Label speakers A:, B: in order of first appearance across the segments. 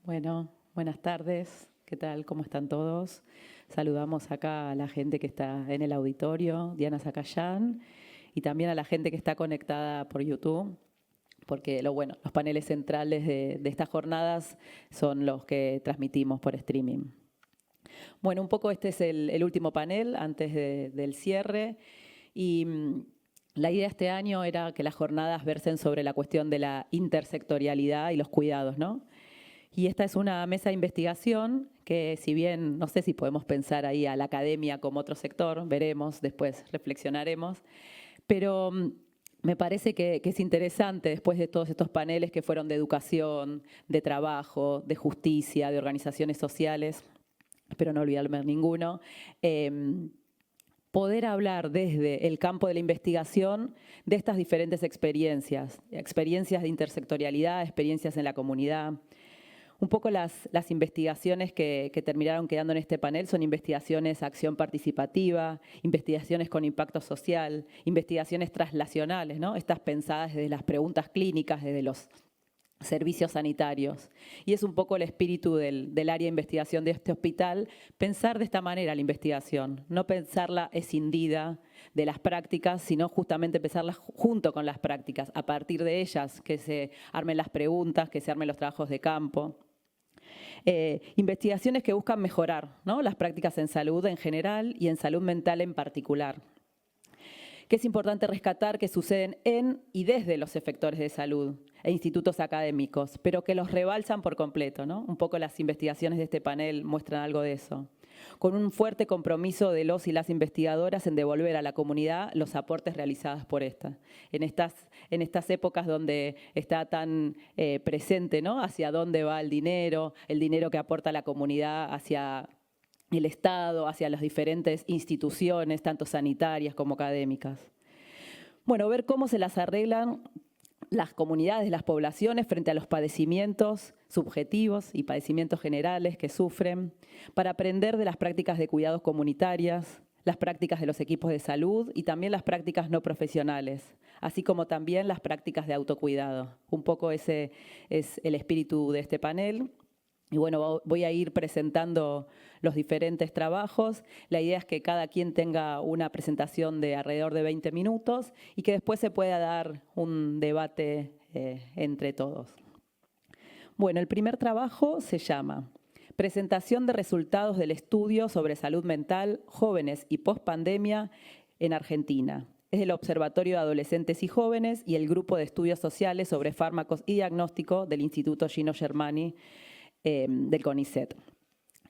A: Bueno, buenas tardes. ¿Qué tal? ¿Cómo están todos? Saludamos acá a la gente que está en el auditorio, Diana Zacayán, y también a la gente que está conectada por YouTube, porque los paneles centrales de estas jornadas son los que transmitimos por streaming. Bueno, un poco este es el último panel antes del cierre y la idea este año era que las jornadas versen sobre la cuestión de la intersectorialidad y los cuidados, ¿no? Y esta es una mesa de investigación que, si bien no sé si podemos pensar ahí a la academia como otro sector, veremos, después reflexionaremos, pero me parece que es interesante, después de todos estos paneles que fueron de educación, de trabajo, de justicia, de organizaciones sociales, espero no olvidarme de ninguno, poder hablar desde el campo de la investigación de estas diferentes experiencias de intersectorialidad, experiencias en la comunidad. Un poco las investigaciones que terminaron quedando en este panel son investigaciones a acción participativa, investigaciones con impacto social, investigaciones translacionales, ¿no? Estas pensadas desde las preguntas clínicas, desde los servicios sanitarios. Y es un poco el espíritu del área de investigación de este hospital, pensar de esta manera la investigación, no pensarla escindida de las prácticas, sino justamente pensarla junto con las prácticas, a partir de ellas que se armen las preguntas, que se armen los trabajos de campo. Investigaciones que buscan mejorar, ¿no?, las prácticas en salud en general y en salud mental en particular. Que es importante rescatar que suceden en y desde los efectores de salud e institutos académicos, pero que los rebalsan por completo, ¿no? Un poco las investigaciones de este panel muestran algo de eso. Con un fuerte compromiso de los y las investigadoras en devolver a la comunidad los aportes realizados por esta. En estas épocas donde está tan presente, ¿no?, hacia dónde va el dinero que aporta la comunidad hacia el Estado, hacia las diferentes instituciones, tanto sanitarias como académicas. Bueno, ver cómo se las arreglan las comunidades, las poblaciones frente a los padecimientos subjetivos y padecimientos generales que sufren, para aprender de las prácticas de cuidados comunitarias, las prácticas de los equipos de salud y también las prácticas no profesionales, así como también las prácticas de autocuidado. Un poco ese es el espíritu de este panel. Y bueno, voy a ir presentando los diferentes trabajos. La idea es que cada quien tenga una presentación de alrededor de 20 minutos y que después se pueda dar un debate entre todos. Bueno, el primer trabajo se llama Presentación de resultados del estudio sobre salud mental, jóvenes y pospandemia en Argentina. Es el Observatorio de Adolescentes y Jóvenes y el Grupo de Estudios Sociales sobre Fármacos y Diagnóstico del Instituto Gino Germani del CONICET.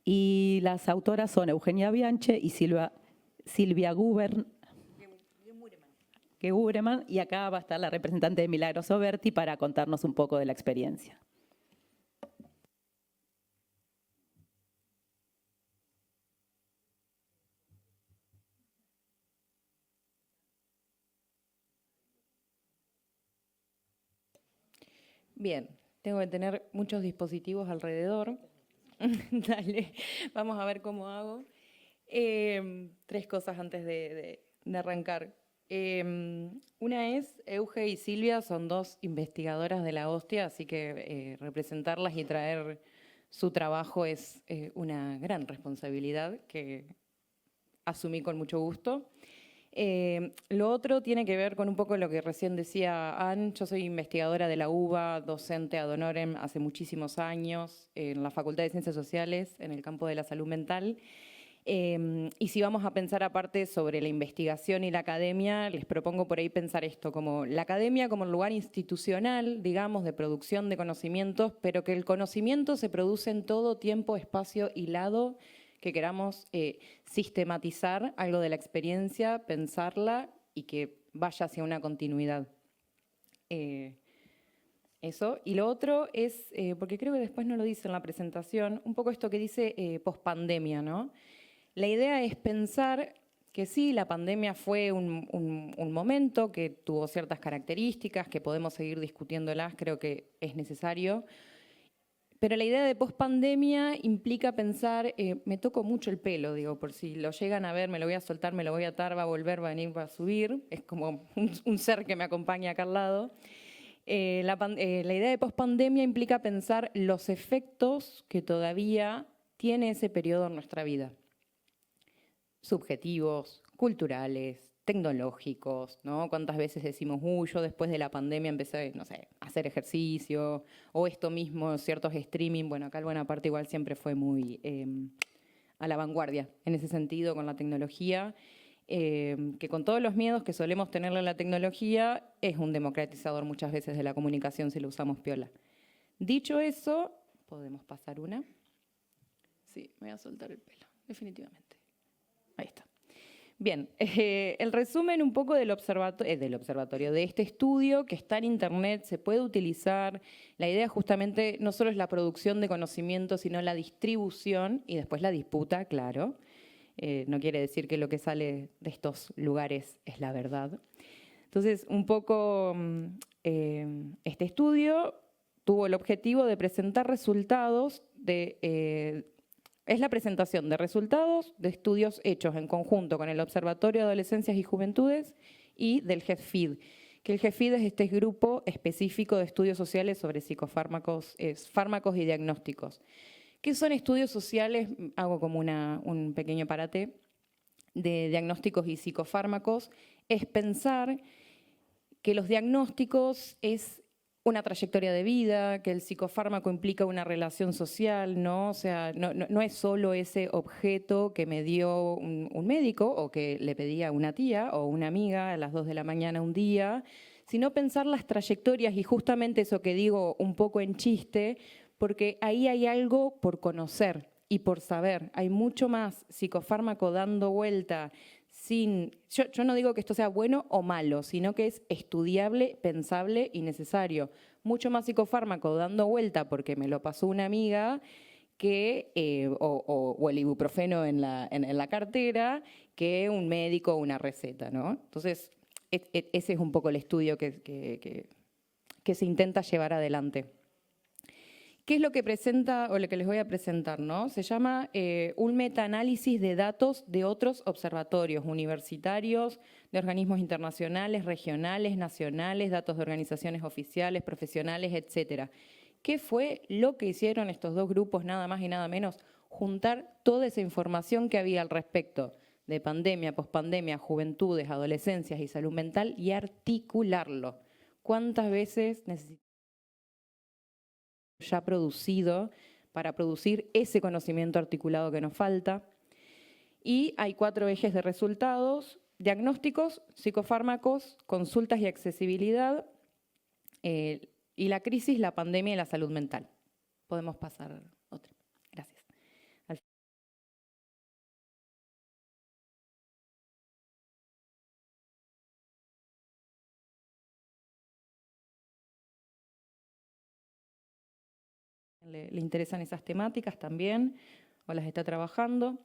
A: Y las autoras son Eugenia Bianche y Silvia Gureman, y acá va a estar la representante de Milagros Oberti para contarnos un poco de la experiencia.
B: Bien, tengo que tener muchos dispositivos alrededor. Dale, vamos a ver cómo hago. Tres cosas antes de arrancar. Una es, Euge y Silvia son dos investigadoras de la hostia, así que representarlas y traer su trabajo es una gran responsabilidad que asumí con mucho gusto. Lo otro tiene que ver con un poco lo que recién decía Ann. Yo soy investigadora de la UBA, docente ad honorem hace muchísimos años en la Facultad de Ciencias Sociales, en el campo de la salud mental. Y si vamos a pensar aparte sobre la investigación y la academia, les propongo por ahí pensar esto, como la academia como un lugar institucional, digamos, de producción de conocimientos, pero que el conocimiento se produce en todo tiempo, espacio y lado, que queramos sistematizar algo de la experiencia, pensarla y que vaya hacia una continuidad. Eso. Y lo otro es, porque creo que después no lo dice en la presentación, un poco esto que dice pospandemia, ¿no? La idea es pensar que sí, la pandemia fue un momento que tuvo ciertas características, que podemos seguir discutiéndolas, creo que es necesario. Pero la idea de pospandemia implica pensar, me toco mucho el pelo, digo, por si lo llegan a ver, me lo voy a soltar, me lo voy a atar, va a volver, va a venir, va a subir. Es como un ser que me acompaña acá al lado. La idea de pospandemia implica pensar los efectos que todavía tiene ese periodo en nuestra vida. Subjetivos, culturales, tecnológicos, ¿no? ¿Cuántas veces decimos, yo después de la pandemia empecé, no sé, a hacer ejercicio, o esto mismo, ciertos streaming? Bueno, acá el Buena Parte igual siempre fue muy a la vanguardia en ese sentido con la tecnología, que con todos los miedos que solemos tenerle a la tecnología, es un democratizador muchas veces de la comunicación si lo usamos piola. Dicho eso, podemos pasar una. Sí, me voy a soltar el pelo, definitivamente. Ahí está. Bien, el resumen un poco del observatorio, de este estudio que está en internet, se puede utilizar. La idea justamente no solo es la producción de conocimiento, sino la distribución y después la disputa, claro. No quiere decir que lo que sale de estos lugares es la verdad. Entonces, un poco este estudio tuvo el objetivo de presentar resultados es la presentación de resultados de estudios hechos en conjunto con el Observatorio de Adolescencias y Juventudes y del GEFID, que el GEFID es este grupo específico de estudios sociales sobre psicofármacos, fármacos y diagnósticos. ¿Qué son estudios sociales? Hago como un pequeño parate de diagnósticos y psicofármacos. Es pensar que los diagnósticos es una trayectoria de vida, que el psicofármaco implica una relación social, ¿no? O sea, no es solo ese objeto que me dio un médico o que le pedí a una tía o una amiga a las 2 de la mañana un día, sino pensar las trayectorias y justamente eso que digo un poco en chiste, porque ahí hay algo por conocer y por saber. Hay mucho más psicofármaco dando vuelta. Yo no digo que esto sea bueno o malo, sino que es estudiable, pensable y necesario. Mucho más psicofármaco dando vuelta porque me lo pasó una amiga o el ibuprofeno en la cartera que un médico o una receta, ¿no? Entonces, ese es un poco el estudio que se intenta llevar adelante. ¿Qué es lo que presenta o lo que les voy a presentar, ¿no? Se llama un metaanálisis de datos de otros observatorios universitarios, de organismos internacionales, regionales, nacionales, datos de organizaciones oficiales, profesionales, etcétera. ¿Qué fue lo que hicieron estos dos grupos, nada más y nada menos? Juntar toda esa información que había al respecto de pandemia, pospandemia, juventudes, adolescencias y salud mental y articularlo. ¿Cuántas veces necesitamos ya producido para producir ese conocimiento articulado que nos falta? Y hay 4 ejes de resultados: diagnósticos, psicofármacos, consultas y accesibilidad, y la crisis, la pandemia y la salud mental. Podemos pasar otra. Gracias. Le interesan esas temáticas también, o las está trabajando.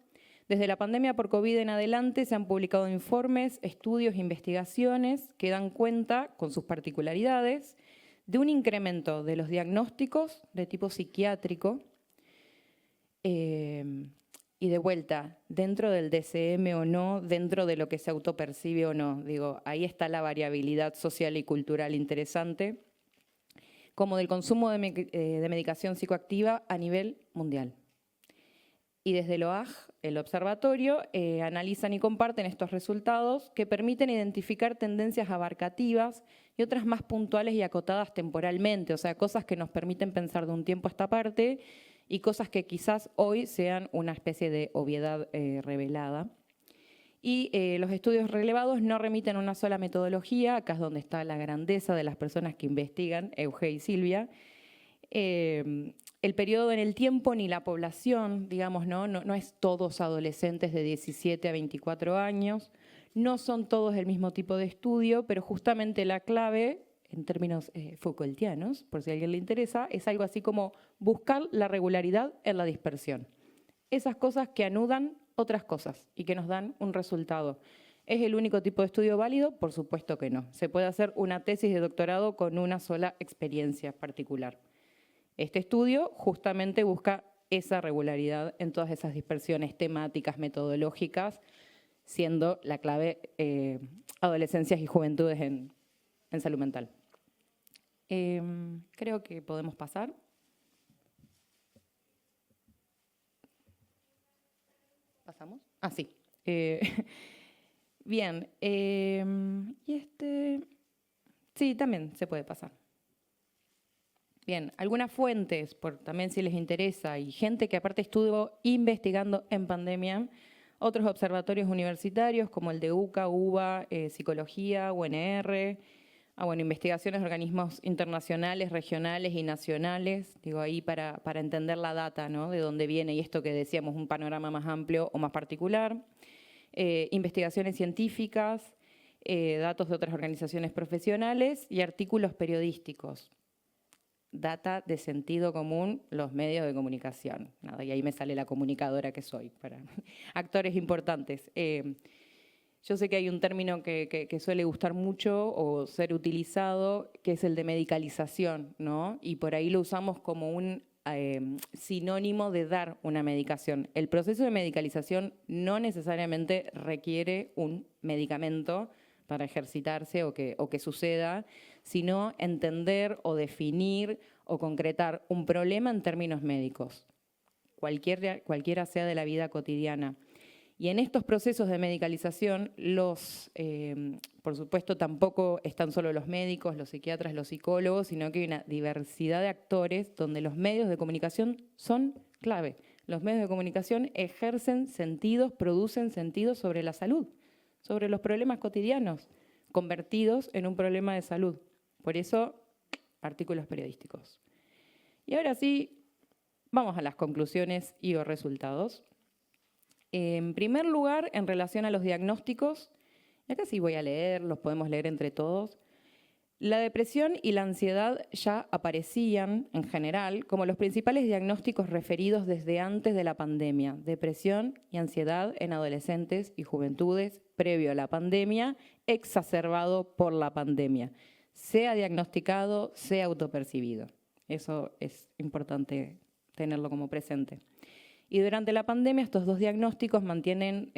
B: Desde la pandemia por COVID en adelante se han publicado informes, estudios, investigaciones que dan cuenta, con sus particularidades, de un incremento de los diagnósticos de tipo psiquiátrico y de vuelta, dentro del DSM o no, dentro de lo que se autopercibe o no. Digo, ahí está la variabilidad social y cultural interesante, como del consumo de medicación psicoactiva a nivel mundial. Y desde el OAG, el observatorio, analizan y comparten estos resultados que permiten identificar tendencias abarcativas y otras más puntuales y acotadas temporalmente, o sea, cosas que nos permiten pensar de un tiempo a esta parte y cosas que quizás hoy sean una especie de obviedad revelada. Y los estudios relevados no remiten a una sola metodología, acá es donde está la grandeza de las personas que investigan, Euge y Silvia. El periodo en el tiempo ni la población, digamos, no es todos adolescentes de 17 a 24 años, no son todos el mismo tipo de estudio, pero justamente la clave, en términos Foucaultianos, por si a alguien le interesa, es algo así como buscar la regularidad en la dispersión. Esas cosas que anudan otras cosas y que nos dan un resultado. ¿Es el único tipo de estudio válido? Por supuesto que no. Se puede hacer una tesis de doctorado con una sola experiencia particular. Este estudio justamente busca esa regularidad en todas esas dispersiones temáticas, metodológicas, siendo la clave adolescencias y juventudes en salud mental. Creo que podemos pasar. ¿Pasamos? Ah, sí. Bien. Sí, también se puede pasar. Bien, algunas fuentes, también si les interesa, y gente que aparte estuvo investigando en pandemia, otros observatorios universitarios como el de UCA, UBA, Psicología, UNR, investigaciones de organismos internacionales, regionales y nacionales, digo ahí para entender la data, ¿no? De dónde viene y esto que decíamos, un panorama más amplio o más particular. Investigaciones científicas, datos de otras organizaciones profesionales y artículos periodísticos. Data de sentido común, los medios de comunicación. Nada, y ahí me sale la comunicadora que soy, para actores importantes. Yo sé que hay un término que suele gustar mucho o ser utilizado, que es el de medicalización, ¿no? Y por ahí lo usamos como un sinónimo de dar una medicación. El proceso de medicalización no necesariamente requiere un medicamento para ejercitarse o que suceda, sino entender o definir o concretar un problema en términos médicos, cualquiera sea de la vida cotidiana. Y en estos procesos de medicalización, por supuesto, tampoco están solo los médicos, los psiquiatras, los psicólogos, sino que hay una diversidad de actores donde los medios de comunicación son clave. Los medios de comunicación ejercen sentidos, producen sentidos sobre la salud, sobre los problemas cotidianos, convertidos en un problema de salud. Por eso, artículos periodísticos. Y ahora sí, vamos a las conclusiones y o resultados. En primer lugar, en relación a los diagnósticos, y acá sí voy a leer, los podemos leer entre todos, la depresión y la ansiedad ya aparecían, en general, como los principales diagnósticos referidos desde antes de la pandemia. Depresión y ansiedad en adolescentes y juventudes previo a la pandemia, exacerbado por la pandemia. Sea diagnosticado, sea autopercibido. Eso es importante tenerlo como presente. Y durante la pandemia estos dos diagnósticos mantienen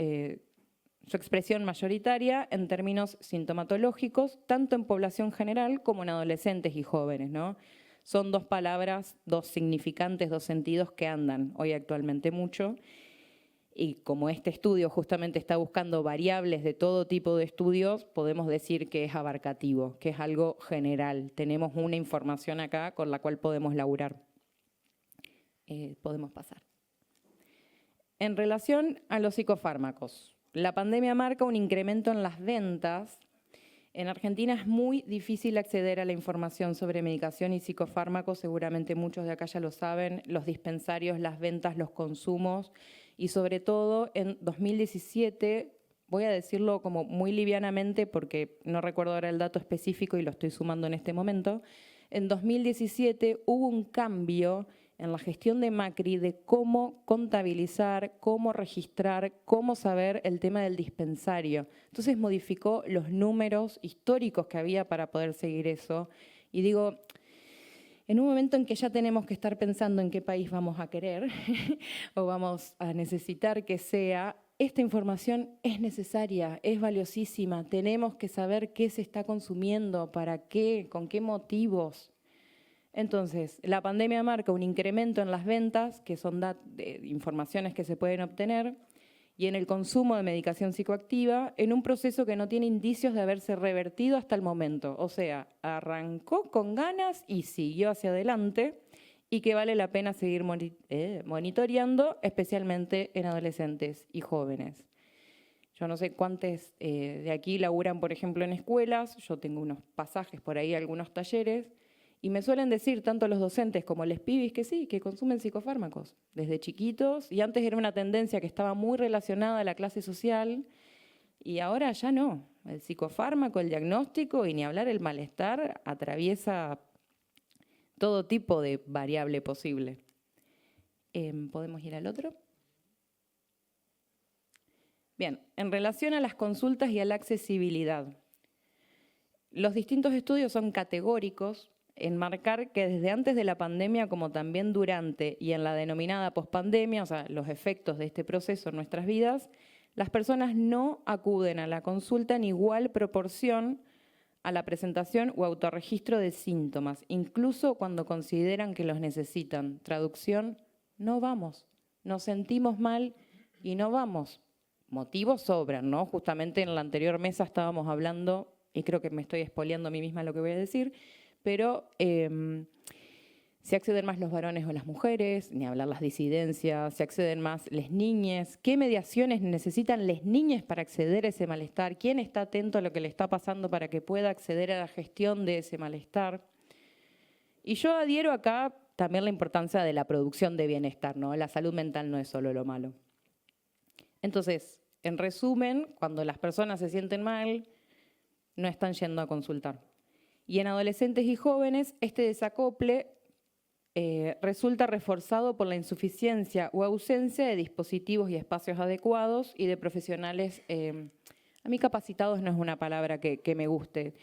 B: su expresión mayoritaria en términos sintomatológicos, tanto en población general como en adolescentes y jóvenes, ¿no? Son dos palabras, dos significantes, dos sentidos que andan hoy actualmente mucho. Y como este estudio justamente está buscando variables de todo tipo de estudios, podemos decir que es abarcativo, que es algo general. Tenemos una información acá con la cual podemos laburar. Podemos pasar. En relación a los psicofármacos, la pandemia marca un incremento en las ventas. En Argentina es muy difícil acceder a la información sobre medicación y psicofármacos, seguramente muchos de acá ya lo saben, los dispensarios, las ventas, los consumos, y sobre todo en 2017, voy a decirlo como muy livianamente porque no recuerdo ahora el dato específico y lo estoy sumando en este momento, en 2017 hubo un cambio en la gestión de Macri de cómo contabilizar, cómo registrar, cómo saber el tema del dispensario. Entonces modificó los números históricos que había para poder seguir eso. Y digo, en un momento en que ya tenemos que estar pensando en qué país vamos a querer o vamos a necesitar que sea, esta información es necesaria, es valiosísima. Tenemos que saber qué se está consumiendo, para qué, con qué motivos. Entonces, la pandemia marca un incremento en las ventas, que son informaciones que se pueden obtener, y en el consumo de medicación psicoactiva, en un proceso que no tiene indicios de haberse revertido hasta el momento. O sea, arrancó con ganas y siguió hacia adelante, y que vale la pena seguir monitoreando, especialmente en adolescentes y jóvenes. Yo no sé cuántos de aquí laburan, por ejemplo, en escuelas. Yo tengo unos pasajes por ahí, algunos talleres, y me suelen decir tanto los docentes como los pibis que sí, que consumen psicofármacos desde chiquitos, y antes era una tendencia que estaba muy relacionada a la clase social, y ahora ya no. El psicofármaco, el diagnóstico y ni hablar el malestar atraviesa todo tipo de variable posible. ¿Podemos ir al otro? Bien, en relación a las consultas y a la accesibilidad, los distintos estudios son categóricos en marcar que desde antes de la pandemia, como también durante y en la denominada pospandemia, o sea, los efectos de este proceso en nuestras vidas, las personas no acuden a la consulta en igual proporción a la presentación o autorregistro de síntomas, incluso cuando consideran que los necesitan. Traducción, no vamos. Nos sentimos mal y no vamos. Motivos sobran, ¿no? Justamente en la anterior mesa estábamos hablando, y creo que me estoy expoliando a mí misma lo que voy a decir, pero si acceden más los varones o las mujeres, ni hablar las disidencias, si acceden más las niñas, qué mediaciones necesitan las niñas para acceder a ese malestar, quién está atento a lo que le está pasando para que pueda acceder a la gestión de ese malestar. Y yo adhiero acá también la importancia de la producción de bienestar, ¿no? La salud mental no es solo lo malo. Entonces, en resumen, cuando las personas se sienten mal, no están yendo a consultar. Y en adolescentes y jóvenes, este desacople resulta reforzado por la insuficiencia o ausencia de dispositivos y espacios adecuados y de profesionales, a mí capacitados no es una palabra que me guste,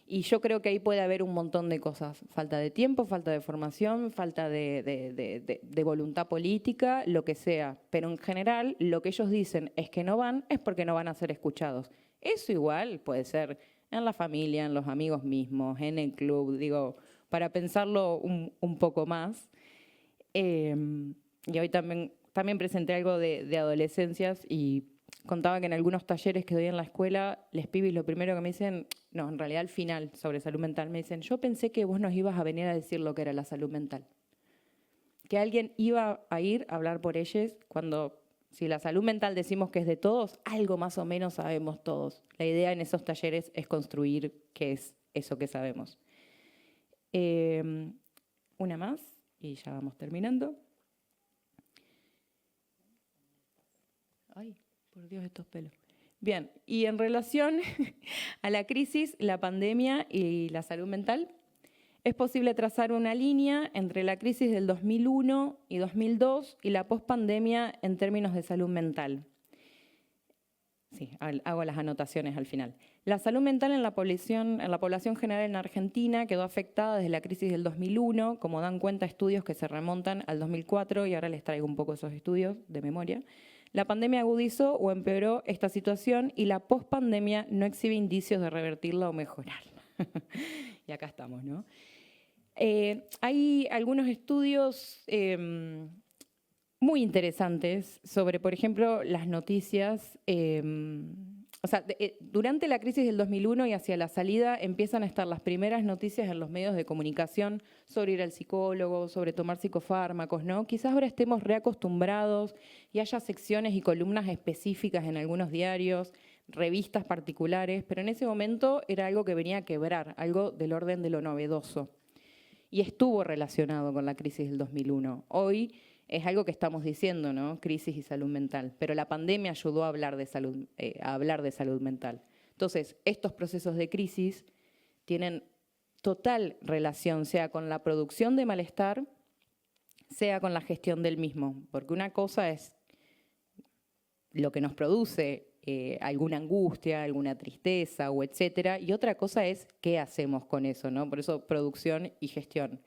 B: y yo creo que ahí puede haber un montón de cosas, falta de tiempo, falta de formación, falta de voluntad política, lo que sea, pero en general lo que ellos dicen es que no van, es porque no van a ser escuchados. Eso igual puede ser en la familia, en los amigos mismos, en el club, digo, para pensarlo un poco más. Y hoy también presenté algo de adolescencias y contaba que en algunos talleres que doy en la escuela, les pibis lo primero que me dicen, no, en realidad al final, sobre salud mental, me dicen, yo pensé que vos nos ibas a venir a decir lo que era la salud mental. Que alguien iba a ir a hablar por ellos cuando, si la salud mental decimos que es de todos, algo más o menos sabemos todos. La idea en esos talleres es construir qué es eso que sabemos. Una más y ya vamos terminando. Ay, por Dios, estos pelos. Bien, y en relación a la crisis, la pandemia y la salud mental, es posible trazar una línea entre la crisis del 2001 y 2002 y la pospandemia en términos de salud mental. Sí, hago las anotaciones al final. La salud mental en la población general en Argentina quedó afectada desde la crisis del 2001, como dan cuenta estudios que se remontan al 2004, y ahora les traigo un poco esos estudios de memoria. La pandemia agudizó o empeoró esta situación y la pospandemia no exhibe indicios de revertirla o mejorarla. Y acá estamos, ¿no? Hay algunos estudios muy interesantes sobre, por ejemplo, las noticias. Durante la crisis del 2001 y hacia la salida empiezan a estar las primeras noticias en los medios de comunicación sobre ir al psicólogo, sobre tomar psicofármacos, ¿no? Quizás ahora estemos reacostumbrados y haya secciones y columnas específicas en algunos diarios, revistas particulares, pero en ese momento era algo que venía a quebrar, algo del orden de lo novedoso. Y estuvo relacionado con la crisis del 2001. Hoy es algo que estamos diciendo, ¿no? Crisis y salud mental. Pero la pandemia ayudó a hablar de salud mental. Entonces, estos procesos de crisis tienen total relación, sea con la producción de malestar, sea con la gestión del mismo. Porque una cosa es lo que nos produce alguna angustia, alguna tristeza o etcétera, y otra cosa es qué hacemos con eso, ¿no? Por eso producción y gestión.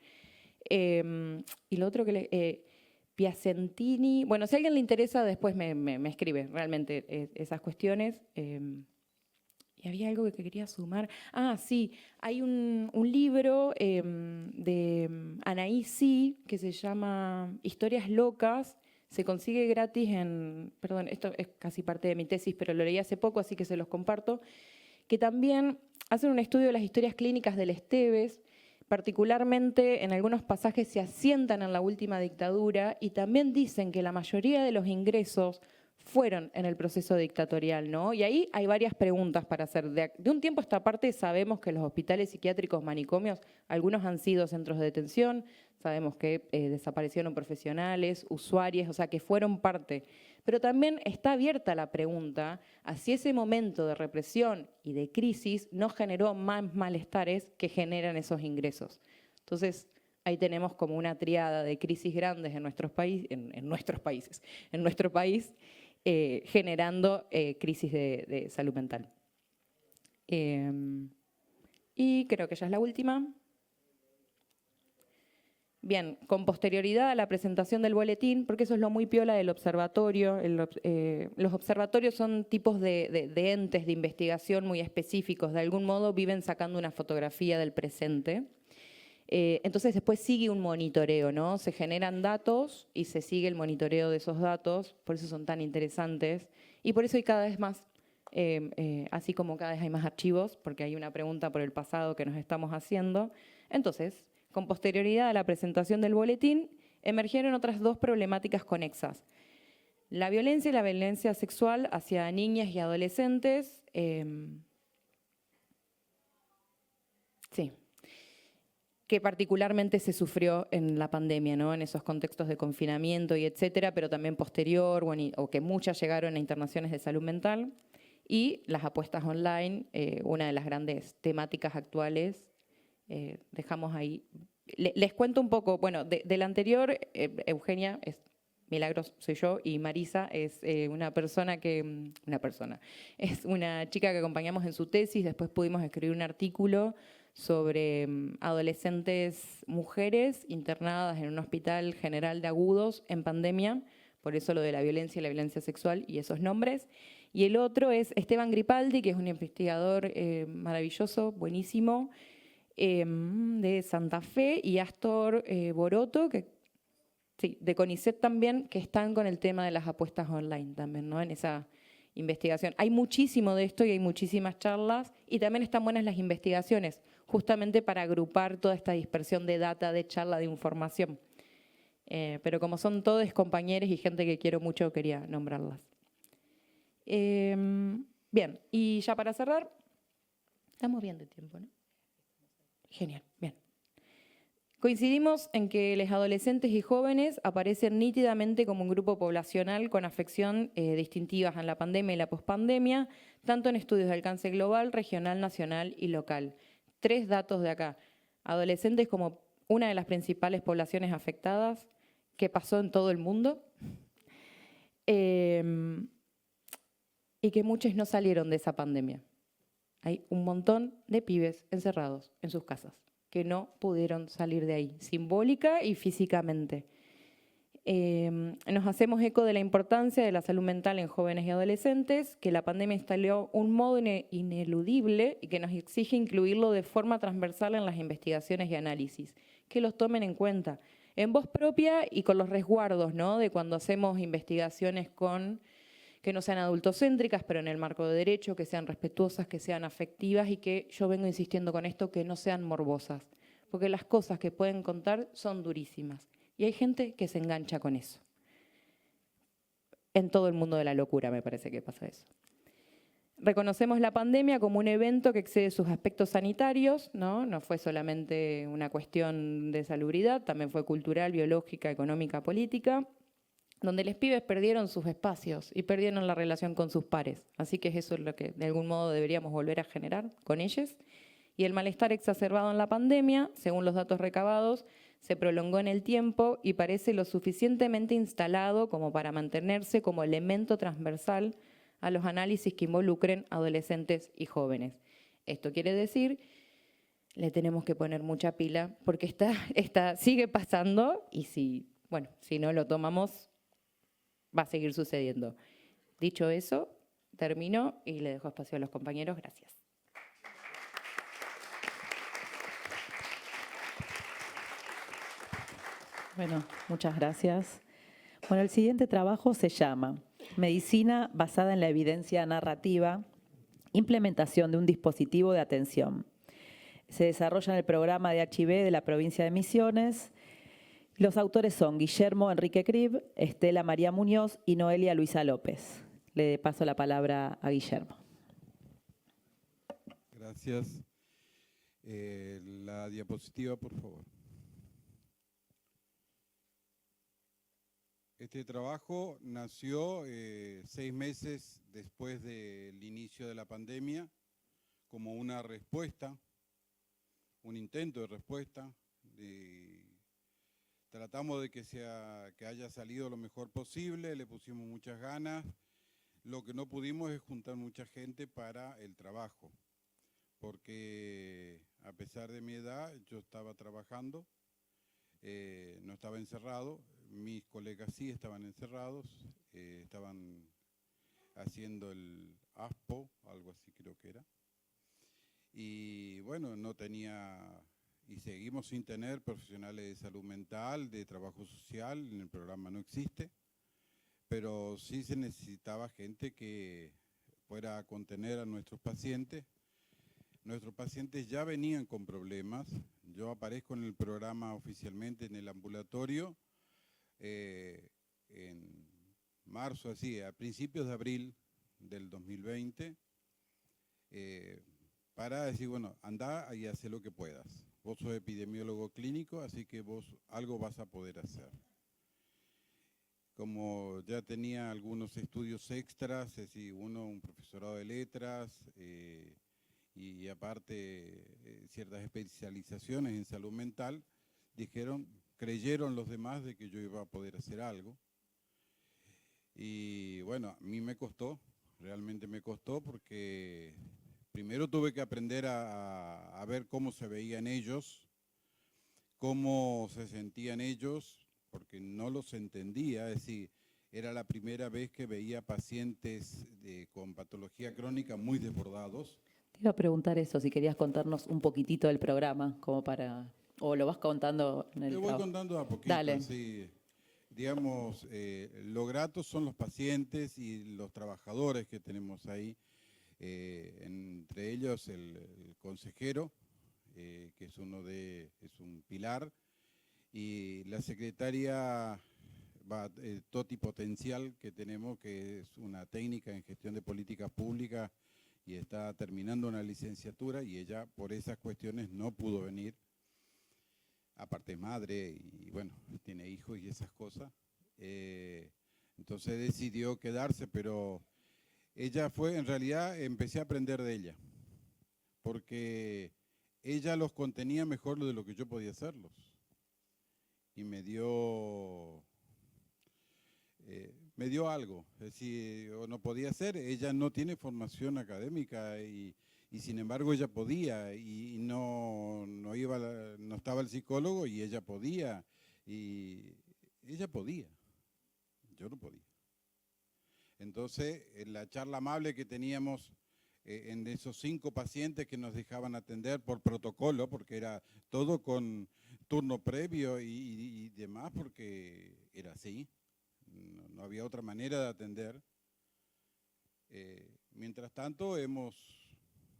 B: Y lo otro que Piacentini, bueno, si a alguien le interesa, después me escribe realmente esas cuestiones. Y había algo que quería sumar. Ah, sí, hay un libro de Anaïs Sí, que se llama Historias Locas. Se consigue gratis perdón, esto es casi parte de mi tesis, pero lo leí hace poco, así que se los comparto, que también hacen un estudio de las historias clínicas del Esteves. Particularmente en algunos pasajes se asientan en la última dictadura y también dicen que la mayoría de los ingresos fueron en el proceso dictatorial, ¿no? Y ahí hay varias preguntas para hacer. De un tiempo a esta parte sabemos que los hospitales psiquiátricos, manicomios, algunos han sido centros de detención, sabemos que desaparecieron profesionales, usuarios, o sea, que fueron parte. Pero también está abierta la pregunta a si ese momento de represión y de crisis no generó más malestares que generan esos ingresos. Entonces, ahí tenemos como una triada de crisis grandes en nuestro país, generando crisis de salud mental. Y creo que ya es la última. Bien, con posterioridad a la presentación del boletín, porque eso es lo muy piola del observatorio. Los observatorios son tipos de entes de investigación muy específicos, de algún modo viven sacando una fotografía del presente. Entonces después sigue un monitoreo, ¿no? Se generan datos y se sigue el monitoreo de esos datos, por eso son tan interesantes y por eso hay cada vez más, así como cada vez hay más archivos, porque hay una pregunta por el pasado que nos estamos haciendo. Entonces, con posterioridad a la presentación del boletín, emergieron otras dos problemáticas conexas. La violencia y la violencia sexual hacia niñas y adolescentes. Sí, que particularmente se sufrió en la pandemia, ¿no? En esos contextos de confinamiento y etcétera, pero también posterior, bueno, o que muchas llegaron a internaciones de salud mental. Y las apuestas online, una de las grandes temáticas actuales. Dejamos ahí. Les cuento un poco, bueno, del anterior, Eugenia, Milagros soy yo, y Marisa es es una chica que acompañamos en su tesis, después pudimos escribir un artículo sobre adolescentes mujeres internadas en un hospital general de agudos en pandemia, por eso lo de la violencia y la violencia sexual y esos nombres. Y el otro es Esteban Gripaldi, que es un investigador maravilloso, buenísimo, de Santa Fe, y Astor Boroto, que sí, de CONICET también, que están con el tema de las apuestas online también, ¿no? En esa investigación. Hay muchísimo de esto y hay muchísimas charlas y también están buenas las investigaciones, justamente para agrupar toda esta dispersión de data, de charla, de información. Pero como son todos compañeros y gente que quiero mucho, quería nombrarlas. Bien, y ya para cerrar, estamos bien de tiempo, ¿no? Genial, bien. Coincidimos en que los adolescentes y jóvenes aparecen nítidamente como un grupo poblacional con afección distintivas en la pandemia y la pospandemia, tanto en estudios de alcance global, regional, nacional y local. 3 datos de acá. Adolescentes como una de las principales poblaciones afectadas, que pasó en todo el mundo, y que muchos no salieron de esa pandemia. Hay un montón de pibes encerrados en sus casas que no pudieron salir de ahí, simbólica y físicamente. Nos hacemos eco de la importancia de la salud mental en jóvenes y adolescentes, que la pandemia instaló un modo ineludible y que nos exige incluirlo de forma transversal en las investigaciones y análisis, que los tomen en cuenta, en voz propia y con los resguardos, ¿no? De cuando hacemos investigaciones que no sean adultocéntricas, pero en el marco de derecho, que sean respetuosas, que sean afectivas y que, yo vengo insistiendo con esto, que no sean morbosas. Porque las cosas que pueden contar son durísimas. Y hay gente que se engancha con eso. En todo el mundo de la locura me parece que pasa eso. Reconocemos la pandemia como un evento que excede sus aspectos sanitarios, ¿no? No fue solamente una cuestión de salubridad, también fue cultural, biológica, económica, política, donde los pibes perdieron sus espacios y perdieron la relación con sus pares. Así que eso es lo que de algún modo deberíamos volver a generar con ellos. Y el malestar exacerbado en la pandemia, según los datos recabados, se prolongó en el tiempo y parece lo suficientemente instalado como para mantenerse como elemento transversal a los análisis que involucren adolescentes y jóvenes. Esto quiere decir, le tenemos que poner mucha pila porque sigue pasando y si no lo tomamos, va a seguir sucediendo. Dicho eso, termino y le dejo espacio a los compañeros. Gracias.
A: Bueno, muchas gracias. Bueno, el siguiente trabajo se llama Medicina basada en la evidencia narrativa, implementación de un dispositivo de atención. Se desarrolla en el programa de HIV de la provincia de Misiones. Los autores son Guillermo Enrique Crib, Estela María Muñoz y Noelia Luisa López. Le paso la palabra a Guillermo.
C: Gracias. La diapositiva, por favor. Este trabajo nació 6 meses después del inicio de la pandemia como una respuesta, un intento de respuesta. Tratamos de que haya salido lo mejor posible, le pusimos muchas ganas. Lo que no pudimos es juntar mucha gente para el trabajo, porque a pesar de mi edad yo estaba trabajando no estaba encerrado, mis colegas sí estaban encerrados, estaban haciendo el ASPO, algo así creo que era. Y bueno, no tenía, y seguimos sin tener profesionales de salud mental, de trabajo social, en el programa no existe, pero sí se necesitaba gente que fuera a contener a nuestros pacientes. Nuestros pacientes ya venían con problemas, yo aparezco en el programa oficialmente en el ambulatorio, en marzo, así, a principios de abril del 2020, para decir, bueno, anda y haz lo que puedas. Vos sos epidemiólogo clínico, así que vos algo vas a poder hacer. Como ya tenía algunos estudios extras, es decir, un profesorado de letras, y aparte ciertas especializaciones en salud mental, creyeron los demás de que yo iba a poder hacer algo. Y bueno, a mí me costó, realmente me costó porque primero tuve que aprender a ver cómo se veían ellos, cómo se sentían ellos, porque no los entendía, es decir, era la primera vez que veía pacientes con patología crónica muy desbordados.
A: Te iba a preguntar eso, si querías contarnos un poquitito del programa, como para, o lo vas contando en el
C: Te voy
A: trabajo.
C: contando a poquito,
A: Dale.
C: así, digamos, lo gratos son los pacientes y los trabajadores que tenemos ahí, entre ellos el consejero, que es un pilar, y la secretaria Toti Potencial que tenemos, que es una técnica en gestión de políticas públicas y está terminando una licenciatura, y ella por esas cuestiones no pudo venir. Aparte es madre y bueno, tiene hijos y esas cosas. Entonces decidió quedarse, pero ella en realidad empecé a aprender de ella, porque ella los contenía mejor de lo que yo podía hacerlos. Y me dio algo, es decir, no podía hacer, ella no tiene formación académica y sin embargo ella podía, y no estaba el psicólogo y ella podía, yo no podía. Entonces, en la charla amable que teníamos en esos 5 pacientes que nos dejaban atender por protocolo, porque era todo con turno previo y demás, porque era así, no había otra manera de atender. Mientras tanto hemos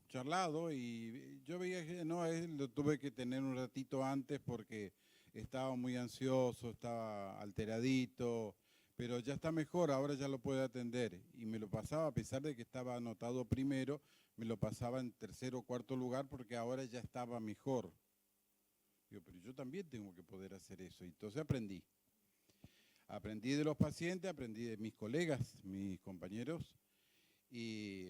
C: charlado y yo veía que no, lo tuve que tener un ratito antes porque estaba muy ansioso, estaba alteradito, pero ya está mejor, ahora ya lo puede atender. Y me lo pasaba, a pesar de que estaba anotado primero, me lo pasaba en tercero o cuarto lugar porque ahora ya estaba mejor. Digo, pero yo también tengo que poder hacer eso. Y entonces aprendí. Aprendí de los pacientes, aprendí de mis colegas, mis compañeros, y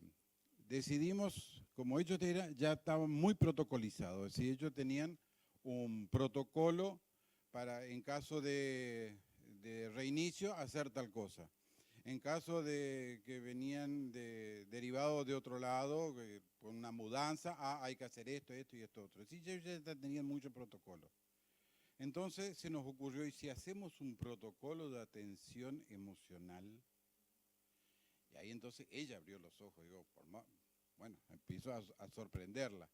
C: decidimos, como ellos ya estaban muy protocolizados, es decir, ellos tenían un protocolo para, en caso de reinicio, hacer tal cosa. En caso de que venían derivados de otro lado, con una mudanza, hay que hacer esto, esto y esto otro. Sí, ellos ya tenían mucho protocolo. Entonces se nos ocurrió, ¿y si hacemos un protocolo de atención emocional? Y ahí entonces ella abrió los ojos, digo, bueno, empiezo a sorprenderla.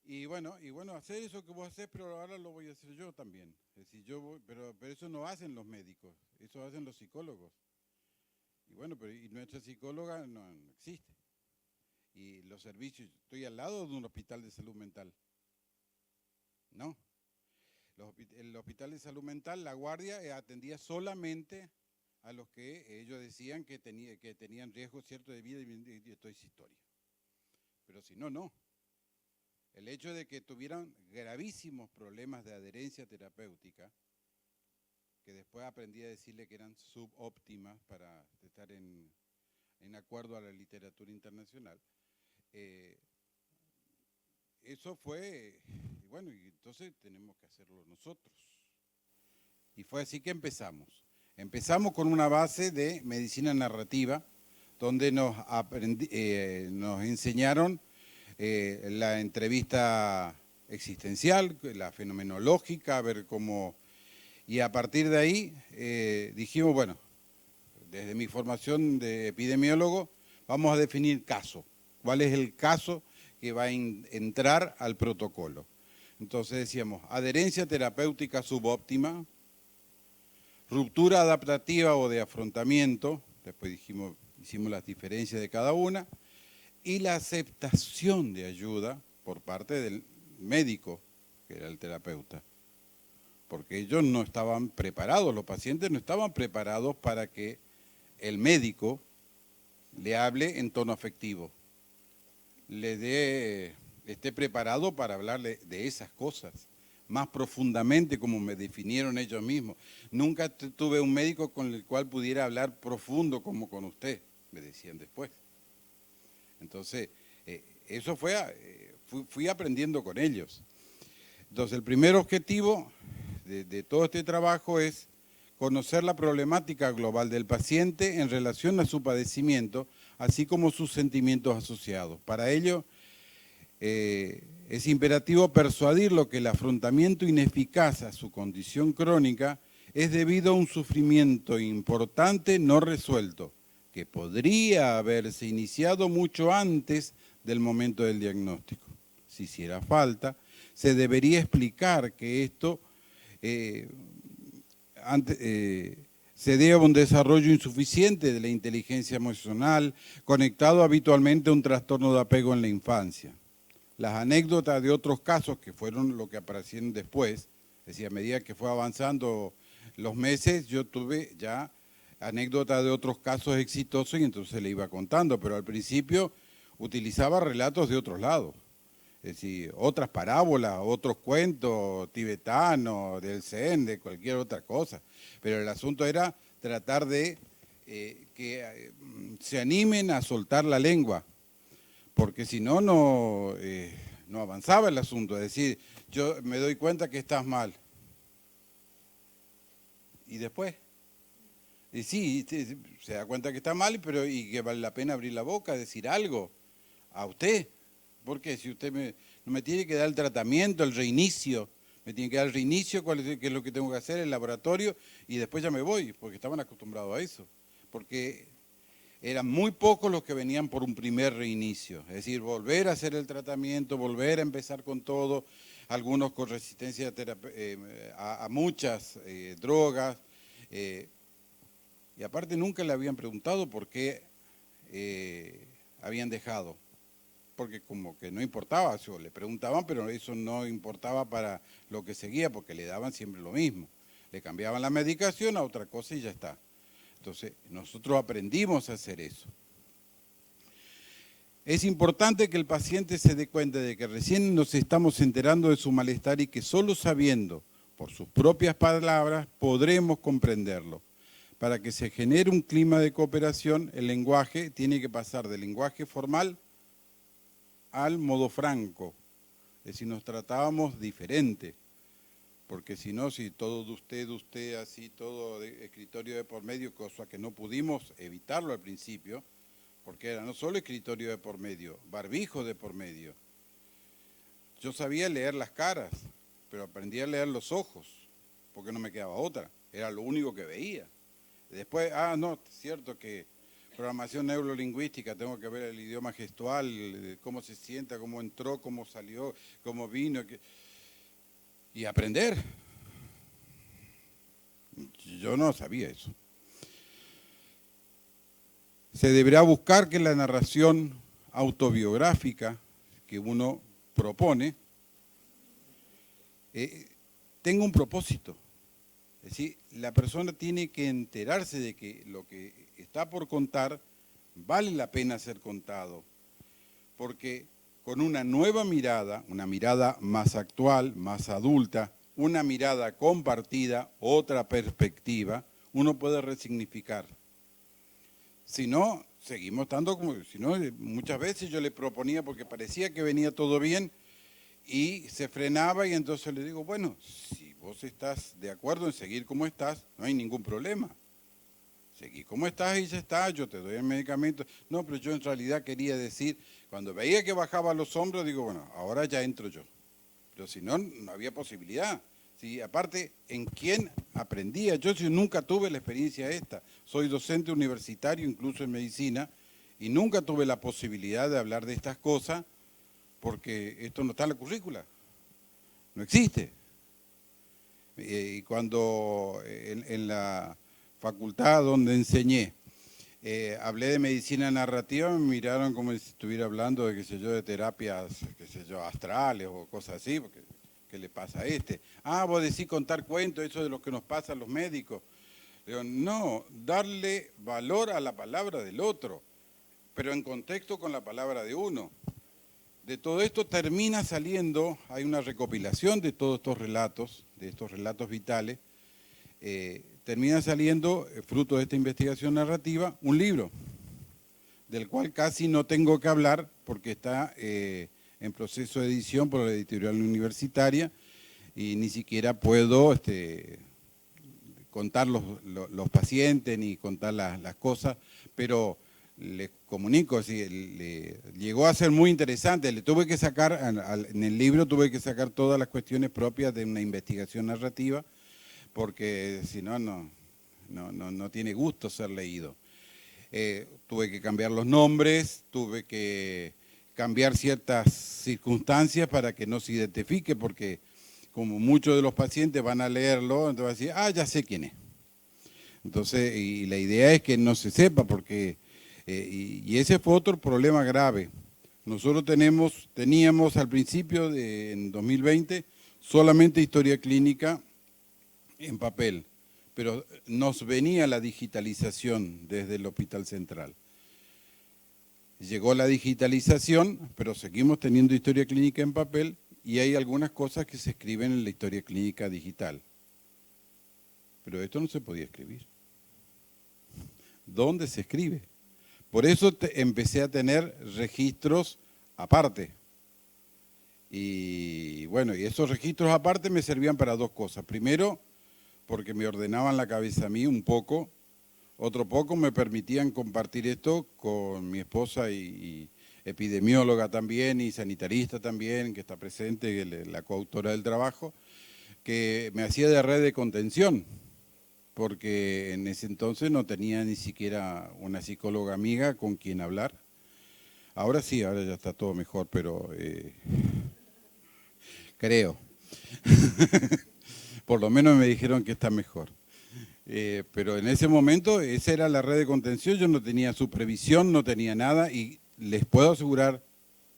C: Y bueno, hacer eso que vos hacés, pero ahora lo voy a hacer yo también. Es decir, pero eso no hacen los médicos, eso hacen los psicólogos. Y bueno, y nuestra psicóloga no existe. Y los servicios, estoy al lado de un hospital de salud mental. No. El hospital de salud mental, la guardia atendía solamente a los que ellos decían que tenían riesgo cierto de vida y toda esa historia. Pero si no, no. El hecho de que tuvieran gravísimos problemas de adherencia terapéutica, que después aprendí a decirle que eran subóptimas para estar en acuerdo a la literatura internacional, eso fue, y bueno, y entonces tenemos que hacerlo nosotros. Y fue así que empezamos. Empezamos con una base de medicina narrativa, donde nos enseñaron la entrevista existencial, la fenomenológica, ver cómo Y a partir de ahí dijimos, bueno, desde mi formación de epidemiólogo, vamos a definir caso. ¿Cuál es el caso que va a entrar al protocolo? Entonces decíamos, adherencia terapéutica subóptima, ruptura adaptativa o de afrontamiento, después hicimos las diferencias de cada una, y la aceptación de ayuda por parte del médico, que era el terapeuta. Porque ellos no estaban preparados, los pacientes no estaban preparados para que el médico le hable en tono afectivo, esté preparado para hablarle de esas cosas, más profundamente como me definieron ellos mismos. Nunca tuve un médico con el cual pudiera hablar profundo como con usted, me decían después. Entonces, eso fui aprendiendo con ellos. Entonces, el primer objetivo de todo este trabajo es conocer la problemática global del paciente en relación a su padecimiento, así como sus sentimientos asociados. Para ello, es imperativo persuadirlo que el afrontamiento ineficaz a su condición crónica es debido a un sufrimiento importante no resuelto, que podría haberse iniciado mucho antes del momento del diagnóstico. Si hiciera falta, se debería explicar que esto se debe a un desarrollo insuficiente de la inteligencia emocional, conectado habitualmente a un trastorno de apego en la infancia. Las anécdotas de otros casos, que fueron lo que aparecieron después, es decir, a medida que fue avanzando los meses, yo tuve ya anécdotas de otros casos exitosos y entonces le iba contando, pero al principio utilizaba relatos de otros lados. Es decir, otras parábolas, otros cuentos tibetanos, del Zen, de cualquier otra cosa. Pero el asunto era tratar de que se animen a soltar la lengua, porque si no, no avanzaba el asunto. Es decir, yo me doy cuenta que estás mal. ¿Y después? Y sí, se da cuenta que está mal, pero y que vale la pena abrir la boca, decir algo a usted. Porque si usted no me tiene que dar el tratamiento, el reinicio, me tiene que dar el reinicio, qué es lo que tengo que hacer, el laboratorio, y después ya me voy, porque estaban acostumbrados a eso. Porque eran muy pocos los que venían por un primer reinicio, es decir, volver a hacer el tratamiento, volver a empezar con todo, algunos con resistencia a muchas drogas, y aparte nunca le habían preguntado por qué habían dejado. Porque como que no importaba, o le preguntaban, pero eso no importaba para lo que seguía, porque le daban siempre lo mismo. Le cambiaban la medicación a otra cosa y ya está. Entonces, nosotros aprendimos a hacer eso. Es importante que el paciente se dé cuenta de que recién nos estamos enterando de su malestar y que solo sabiendo, por sus propias palabras, podremos comprenderlo. Para que se genere un clima de cooperación, el lenguaje tiene que pasar del lenguaje formal al modo franco, es decir, nos tratábamos diferente, porque si no, si todo de usted, así, todo de escritorio de por medio, cosa que no pudimos evitarlo al principio, porque era no solo escritorio de por medio, barbijo de por medio. Yo sabía leer las caras, pero aprendí a leer los ojos, porque no me quedaba otra, era lo único que veía. Después, no, es cierto que programación neurolingüística, tengo que ver el idioma gestual, cómo se sienta, cómo entró, cómo salió, cómo vino, y aprender. Yo no sabía eso. Se deberá buscar que la narración autobiográfica que uno propone tenga un propósito. Es decir, la persona tiene que enterarse de que lo que está por contar vale la pena ser contado, porque con una nueva mirada, una mirada más actual, más adulta, una mirada compartida, otra perspectiva, uno puede resignificar. Si no, seguimos estando como, si no, muchas veces yo le proponía porque parecía que venía todo bien y se frenaba y entonces le digo, bueno, si vos estás de acuerdo en seguir como estás, no hay ningún problema. Seguí como estás y ya está, yo te doy el medicamento. No, pero yo en realidad quería decir, cuando veía que bajaba los hombros, digo, bueno, ahora ya entro yo. Pero si no, no había posibilidad. ¿sí? Aparte, ¿en quién aprendía? Yo nunca tuve la experiencia esta. Soy docente universitario, incluso en medicina, y nunca tuve la posibilidad de hablar de estas cosas porque esto no está en la currícula. No existe. Y cuando en la facultad donde enseñé, hablé de medicina narrativa, me miraron como si estuviera hablando de, qué sé yo, de terapias, qué sé yo, astrales o cosas así, porque ¿qué le pasa a este? Ah, vos decís contar cuentos, eso de lo que nos pasa a los médicos. Digo, no, darle valor a la palabra del otro, pero en contexto con la palabra de uno. De todo esto termina saliendo, hay una recopilación de todos estos relatos vitales, termina saliendo, fruto de esta investigación narrativa, un libro, del cual casi no tengo que hablar porque está en proceso de edición por la editorial universitaria y ni siquiera puedo contar los pacientes ni contar las cosas, pero les comunico, llegó a ser muy interesante, le tuve que sacar, en el libro tuve que sacar todas las cuestiones propias de una investigación narrativa, porque si no, no tiene gusto ser leído. Tuve que cambiar los nombres, tuve que cambiar ciertas circunstancias para que no se identifique, porque como muchos de los pacientes van a leerlo, entonces van a decir, ah, ya sé quién es. Entonces, y la idea es que no se sepa, porque, y ese fue otro problema grave. Nosotros teníamos al principio, en 2020, solamente historia clínica en papel, pero nos venía la digitalización desde el Hospital Central. Llegó la digitalización, pero seguimos teniendo historia clínica en papel y hay algunas cosas que se escriben en la historia clínica digital. Pero esto no se podía escribir. ¿Dónde se escribe? Por eso empecé a tener registros aparte. Y bueno, y esos registros aparte me servían para dos cosas. Primero, porque me ordenaban la cabeza a mí un poco. Otro poco me permitían compartir esto con mi esposa y epidemióloga también y sanitarista también, que está presente, la coautora del trabajo, que me hacía de red de contención, porque en ese entonces no tenía ni siquiera una psicóloga amiga con quien hablar. Ahora sí, ahora ya está todo mejor, pero creo. Por lo menos me dijeron que está mejor. Pero en ese momento esa era la red de contención, yo no tenía supervisión, no tenía nada y les puedo asegurar,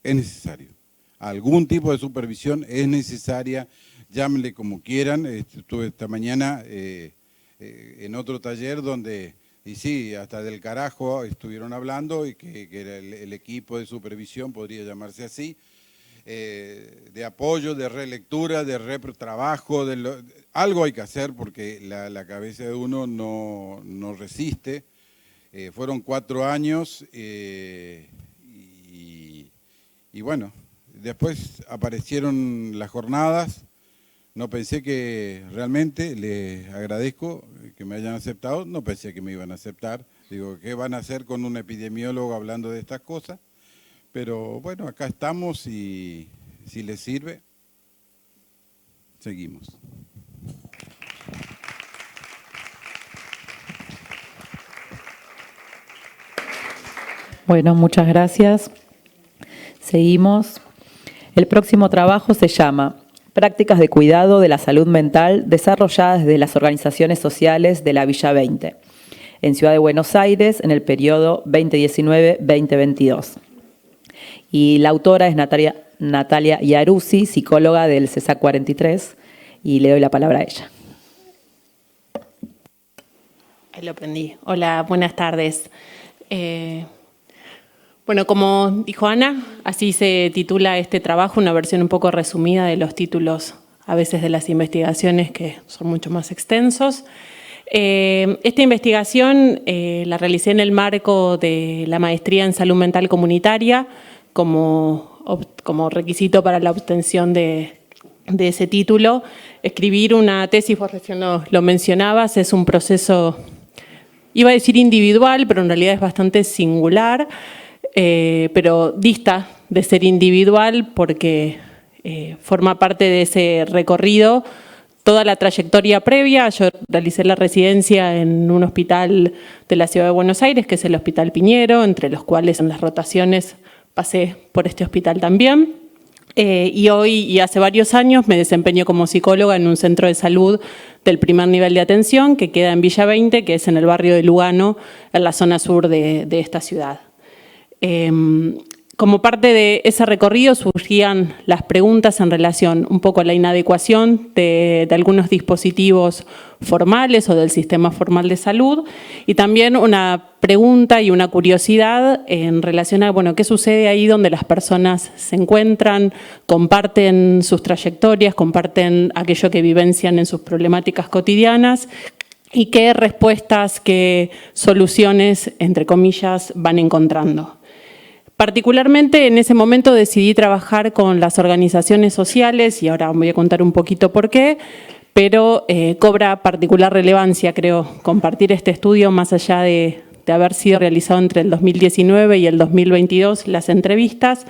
C: es necesario. Algún tipo de supervisión es necesaria, llámenle como quieran. Estuve esta mañana en otro taller donde, y sí, hasta del carajo estuvieron hablando y que era el equipo de supervisión, podría llamarse así, de apoyo, de relectura, de retrabajo, algo hay que hacer porque la cabeza de uno no resiste. Fueron 4 años y bueno, después aparecieron las jornadas. No pensé que realmente, les agradezco que me hayan aceptado, no pensé que me iban a aceptar. Digo, ¿qué van a hacer con un epidemiólogo hablando de estas cosas? Pero bueno, acá estamos y si les sirve, seguimos.
A: Bueno, muchas gracias. Seguimos. El próximo trabajo se llama Prácticas de cuidado de la salud mental desarrolladas desde las organizaciones sociales de la Villa 20, en Ciudad de Buenos Aires, en el periodo 2019-2022. Y la autora es Natalia Iaruzzi, psicóloga del CESAC 43, y le doy la palabra a ella.
D: Ahí lo aprendí. Hola, buenas tardes. Bueno, como dijo Ana, así se titula este trabajo, una versión un poco resumida de los títulos a veces de las investigaciones que son mucho más extensos. Esta investigación la realicé en el marco de la maestría en salud mental comunitaria como requisito para la obtención de ese título. Escribir una tesis, vos recién lo mencionabas, es un proceso, iba a decir individual, pero en realidad es bastante singular. Pero dista de ser individual porque forma parte de ese recorrido toda la trayectoria previa. Yo realicé la residencia en un hospital de la Ciudad de Buenos Aires, que es el Hospital Piñero, entre los cuales en las rotaciones pasé por este hospital también. Y hoy y hace varios años me desempeño como psicóloga en un centro de salud del primer nivel de atención que queda en Villa 20, que es en el barrio de Lugano, en la zona sur de esta ciudad. Como parte de ese recorrido surgían las preguntas en relación un poco a la inadecuación de algunos dispositivos formales o del sistema formal de salud, y también una pregunta y una curiosidad en relación a, bueno, qué sucede ahí donde las personas se encuentran, comparten sus trayectorias, comparten aquello que vivencian en sus problemáticas cotidianas, y qué respuestas, qué soluciones, entre comillas, van encontrando. Particularmente en ese momento decidí trabajar con las organizaciones sociales, y ahora voy a contar un poquito por qué, pero cobra particular relevancia, creo, compartir este estudio más allá de haber sido realizado entre el 2019 y el 2022, las entrevistas,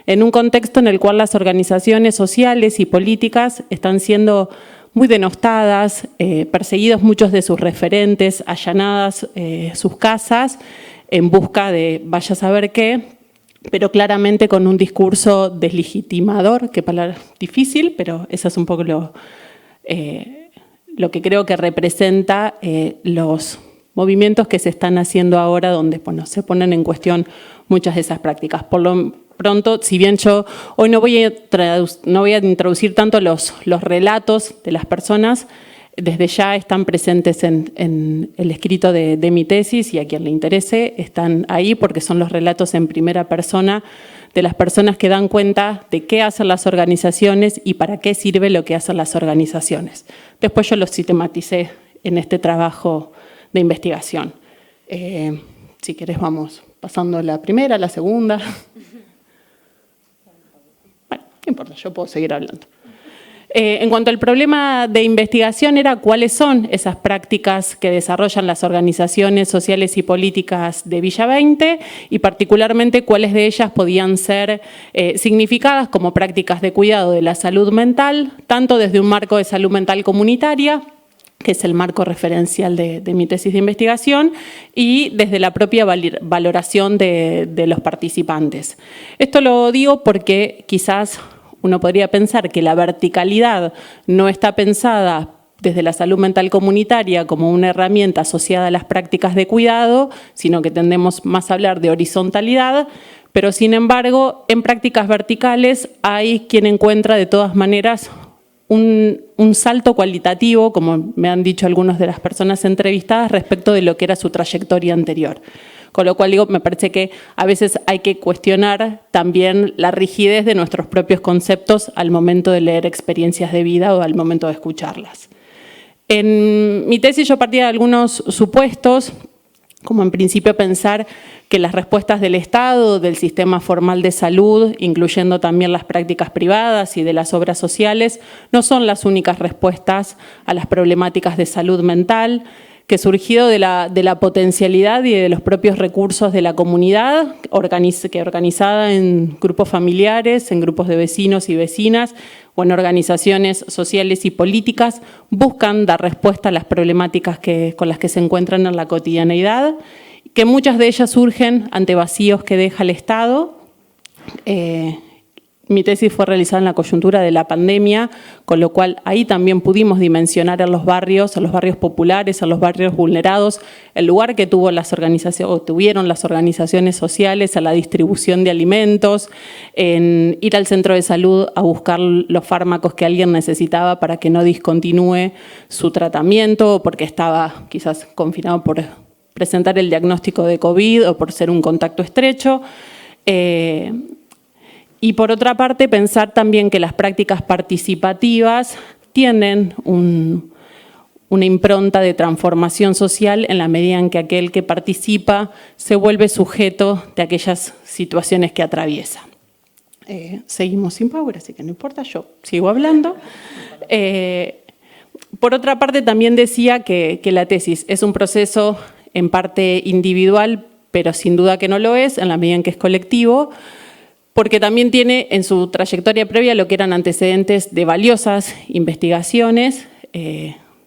D: en un contexto en el cual las organizaciones sociales y políticas están siendo muy denostadas, perseguidos muchos de sus referentes, allanadas sus casas en busca de vaya a saber qué, pero claramente con un discurso deslegitimador, qué palabra difícil, pero eso es un poco lo que creo que representa los movimientos que se están haciendo ahora, donde bueno, se ponen en cuestión muchas de esas prácticas. Por lo pronto, si bien yo hoy no voy a introducir tanto los relatos de las personas, desde ya están presentes en el escrito de mi tesis, y a quien le interese están ahí porque son los relatos en primera persona de las personas que dan cuenta de qué hacen las organizaciones y para qué sirve lo que hacen las organizaciones. Después yo los sistematicé en este trabajo de investigación. Si querés vamos pasando la primera, la segunda. Bueno, no importa, yo puedo seguir hablando. En cuanto al problema de investigación era cuáles son esas prácticas que desarrollan las organizaciones sociales y políticas de Villa 20 y particularmente cuáles de ellas podían ser significadas como prácticas de cuidado de la salud mental, tanto desde un marco de salud mental comunitaria, que es el marco referencial de mi tesis de investigación, y desde la propia valoración de los participantes. Esto lo digo porque quizás uno podría pensar que la verticalidad no está pensada desde la salud mental comunitaria como una herramienta asociada a las prácticas de cuidado, sino que tendemos más a hablar de horizontalidad, pero sin embargo, en prácticas verticales hay quien encuentra de todas maneras un salto cualitativo, como me han dicho algunas de las personas entrevistadas, respecto de lo que era su trayectoria anterior. Con lo cual, digo, me parece que a veces hay que cuestionar también la rigidez de nuestros propios conceptos al momento de leer experiencias de vida o al momento de escucharlas. En mi tesis yo partía de algunos supuestos, como en principio pensar que las respuestas del Estado, del sistema formal de salud, incluyendo también las prácticas privadas y de las obras sociales, no son las únicas respuestas a las problemáticas de salud mental, que surgido de la potencialidad y de los propios recursos de la comunidad, que organizada en grupos familiares, en grupos de vecinos y vecinas, o en organizaciones sociales y políticas, buscan dar respuesta a las problemáticas con las que se encuentran en la cotidianeidad, que muchas de ellas surgen ante vacíos que deja el Estado. Mi tesis fue realizada en la coyuntura de la pandemia, con lo cual ahí también pudimos dimensionar en los barrios populares, en los barrios vulnerados, el lugar que tuvieron las organizaciones sociales a la distribución de alimentos, en ir al centro de salud a buscar los fármacos que alguien necesitaba para que no discontinúe su tratamiento, o porque estaba quizás confinado por presentar el diagnóstico de COVID o por ser un contacto estrecho. Y por otra parte, pensar también que las prácticas participativas tienen una impronta de transformación social en la medida en que aquel que participa se vuelve sujeto de aquellas situaciones que atraviesa. Seguimos sin power, así que no importa, yo sigo hablando. Por otra parte, también decía que la tesis es un proceso en parte individual, pero sin duda que no lo es, en la medida en que es colectivo, porque también tiene en su trayectoria previa lo que eran antecedentes de valiosas investigaciones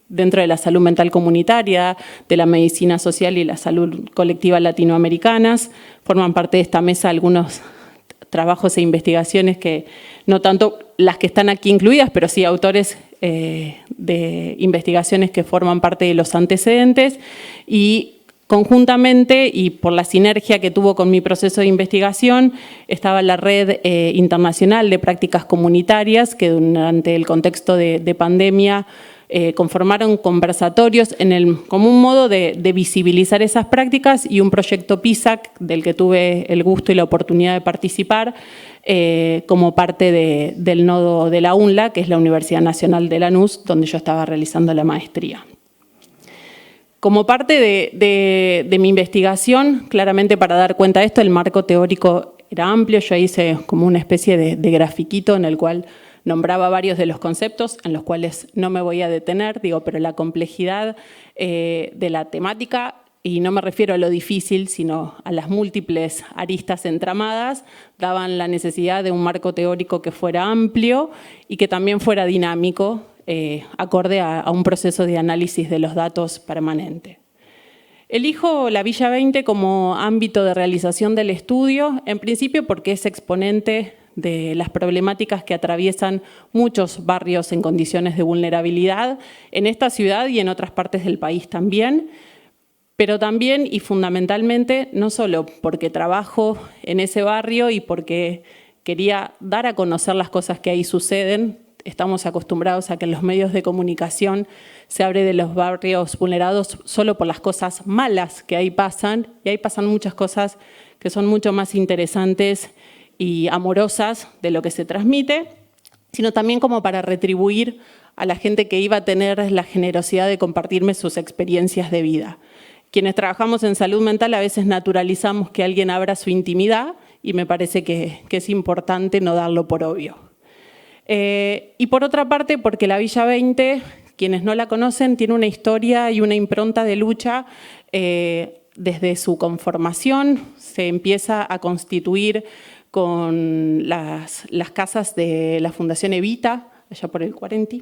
D: dentro de la salud mental comunitaria, de la medicina social y la salud colectiva latinoamericanas. Forman parte de esta mesa algunos trabajos e investigaciones que, no tanto las que están aquí incluidas, pero sí autores de investigaciones que forman parte de los antecedentes, y conjuntamente y por la sinergia que tuvo con mi proceso de investigación estaba la Red Internacional de Prácticas Comunitarias, que durante el contexto de pandemia conformaron conversatorios como un modo de visibilizar esas prácticas, y un proyecto PISAC del que tuve el gusto y la oportunidad de participar como parte del nodo de la UNLA, que es la Universidad Nacional de Lanús, donde yo estaba realizando la maestría. Como parte de mi investigación, claramente para dar cuenta de esto, el marco teórico era amplio. Yo hice como una especie de grafiquito en el cual nombraba varios de los conceptos, en los cuales no me voy a detener, pero la complejidad de la temática, y no me refiero a lo difícil, sino a las múltiples aristas entramadas, daban la necesidad de un marco teórico que fuera amplio y que también fuera dinámico, acorde a un proceso de análisis de los datos permanente. Elijo la Villa 20 como ámbito de realización del estudio, en principio porque es exponente de las problemáticas que atraviesan muchos barrios en condiciones de vulnerabilidad en esta ciudad y en otras partes del país también, pero también y fundamentalmente no solo porque trabajo en ese barrio y porque quería dar a conocer las cosas que ahí suceden. Estamos acostumbrados a que en los medios de comunicación se hable de los barrios vulnerados solo por las cosas malas que ahí pasan, y ahí pasan muchas cosas que son mucho más interesantes y amorosas de lo que se transmite, sino también como para retribuir a la gente que iba a tener la generosidad de compartirme sus experiencias de vida. Quienes trabajamos en salud mental a veces naturalizamos que alguien abra su intimidad, y me parece que es importante no darlo por obvio. Y por otra parte, porque la Villa 20, quienes no la conocen, tiene una historia y una impronta de lucha desde su conformación. Se empieza a constituir con las casas de la Fundación Evita, allá por el 40.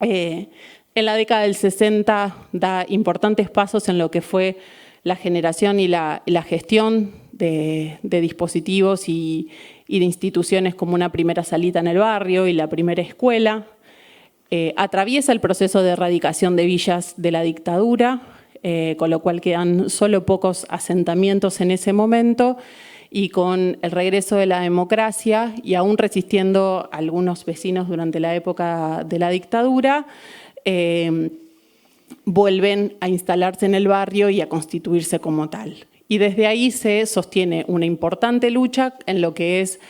D: En la década del 60 da importantes pasos en lo que fue la generación y la gestión de dispositivos y de instituciones, como una primera salita en el barrio y la primera escuela. Atraviesa el proceso de erradicación de villas de la dictadura, con lo cual quedan solo pocos asentamientos en ese momento, y con el regreso de la democracia y aún resistiendo a algunos vecinos durante la época de la dictadura, vuelven a instalarse en el barrio y a constituirse como tal. Y desde ahí se sostiene una importante lucha en lo que es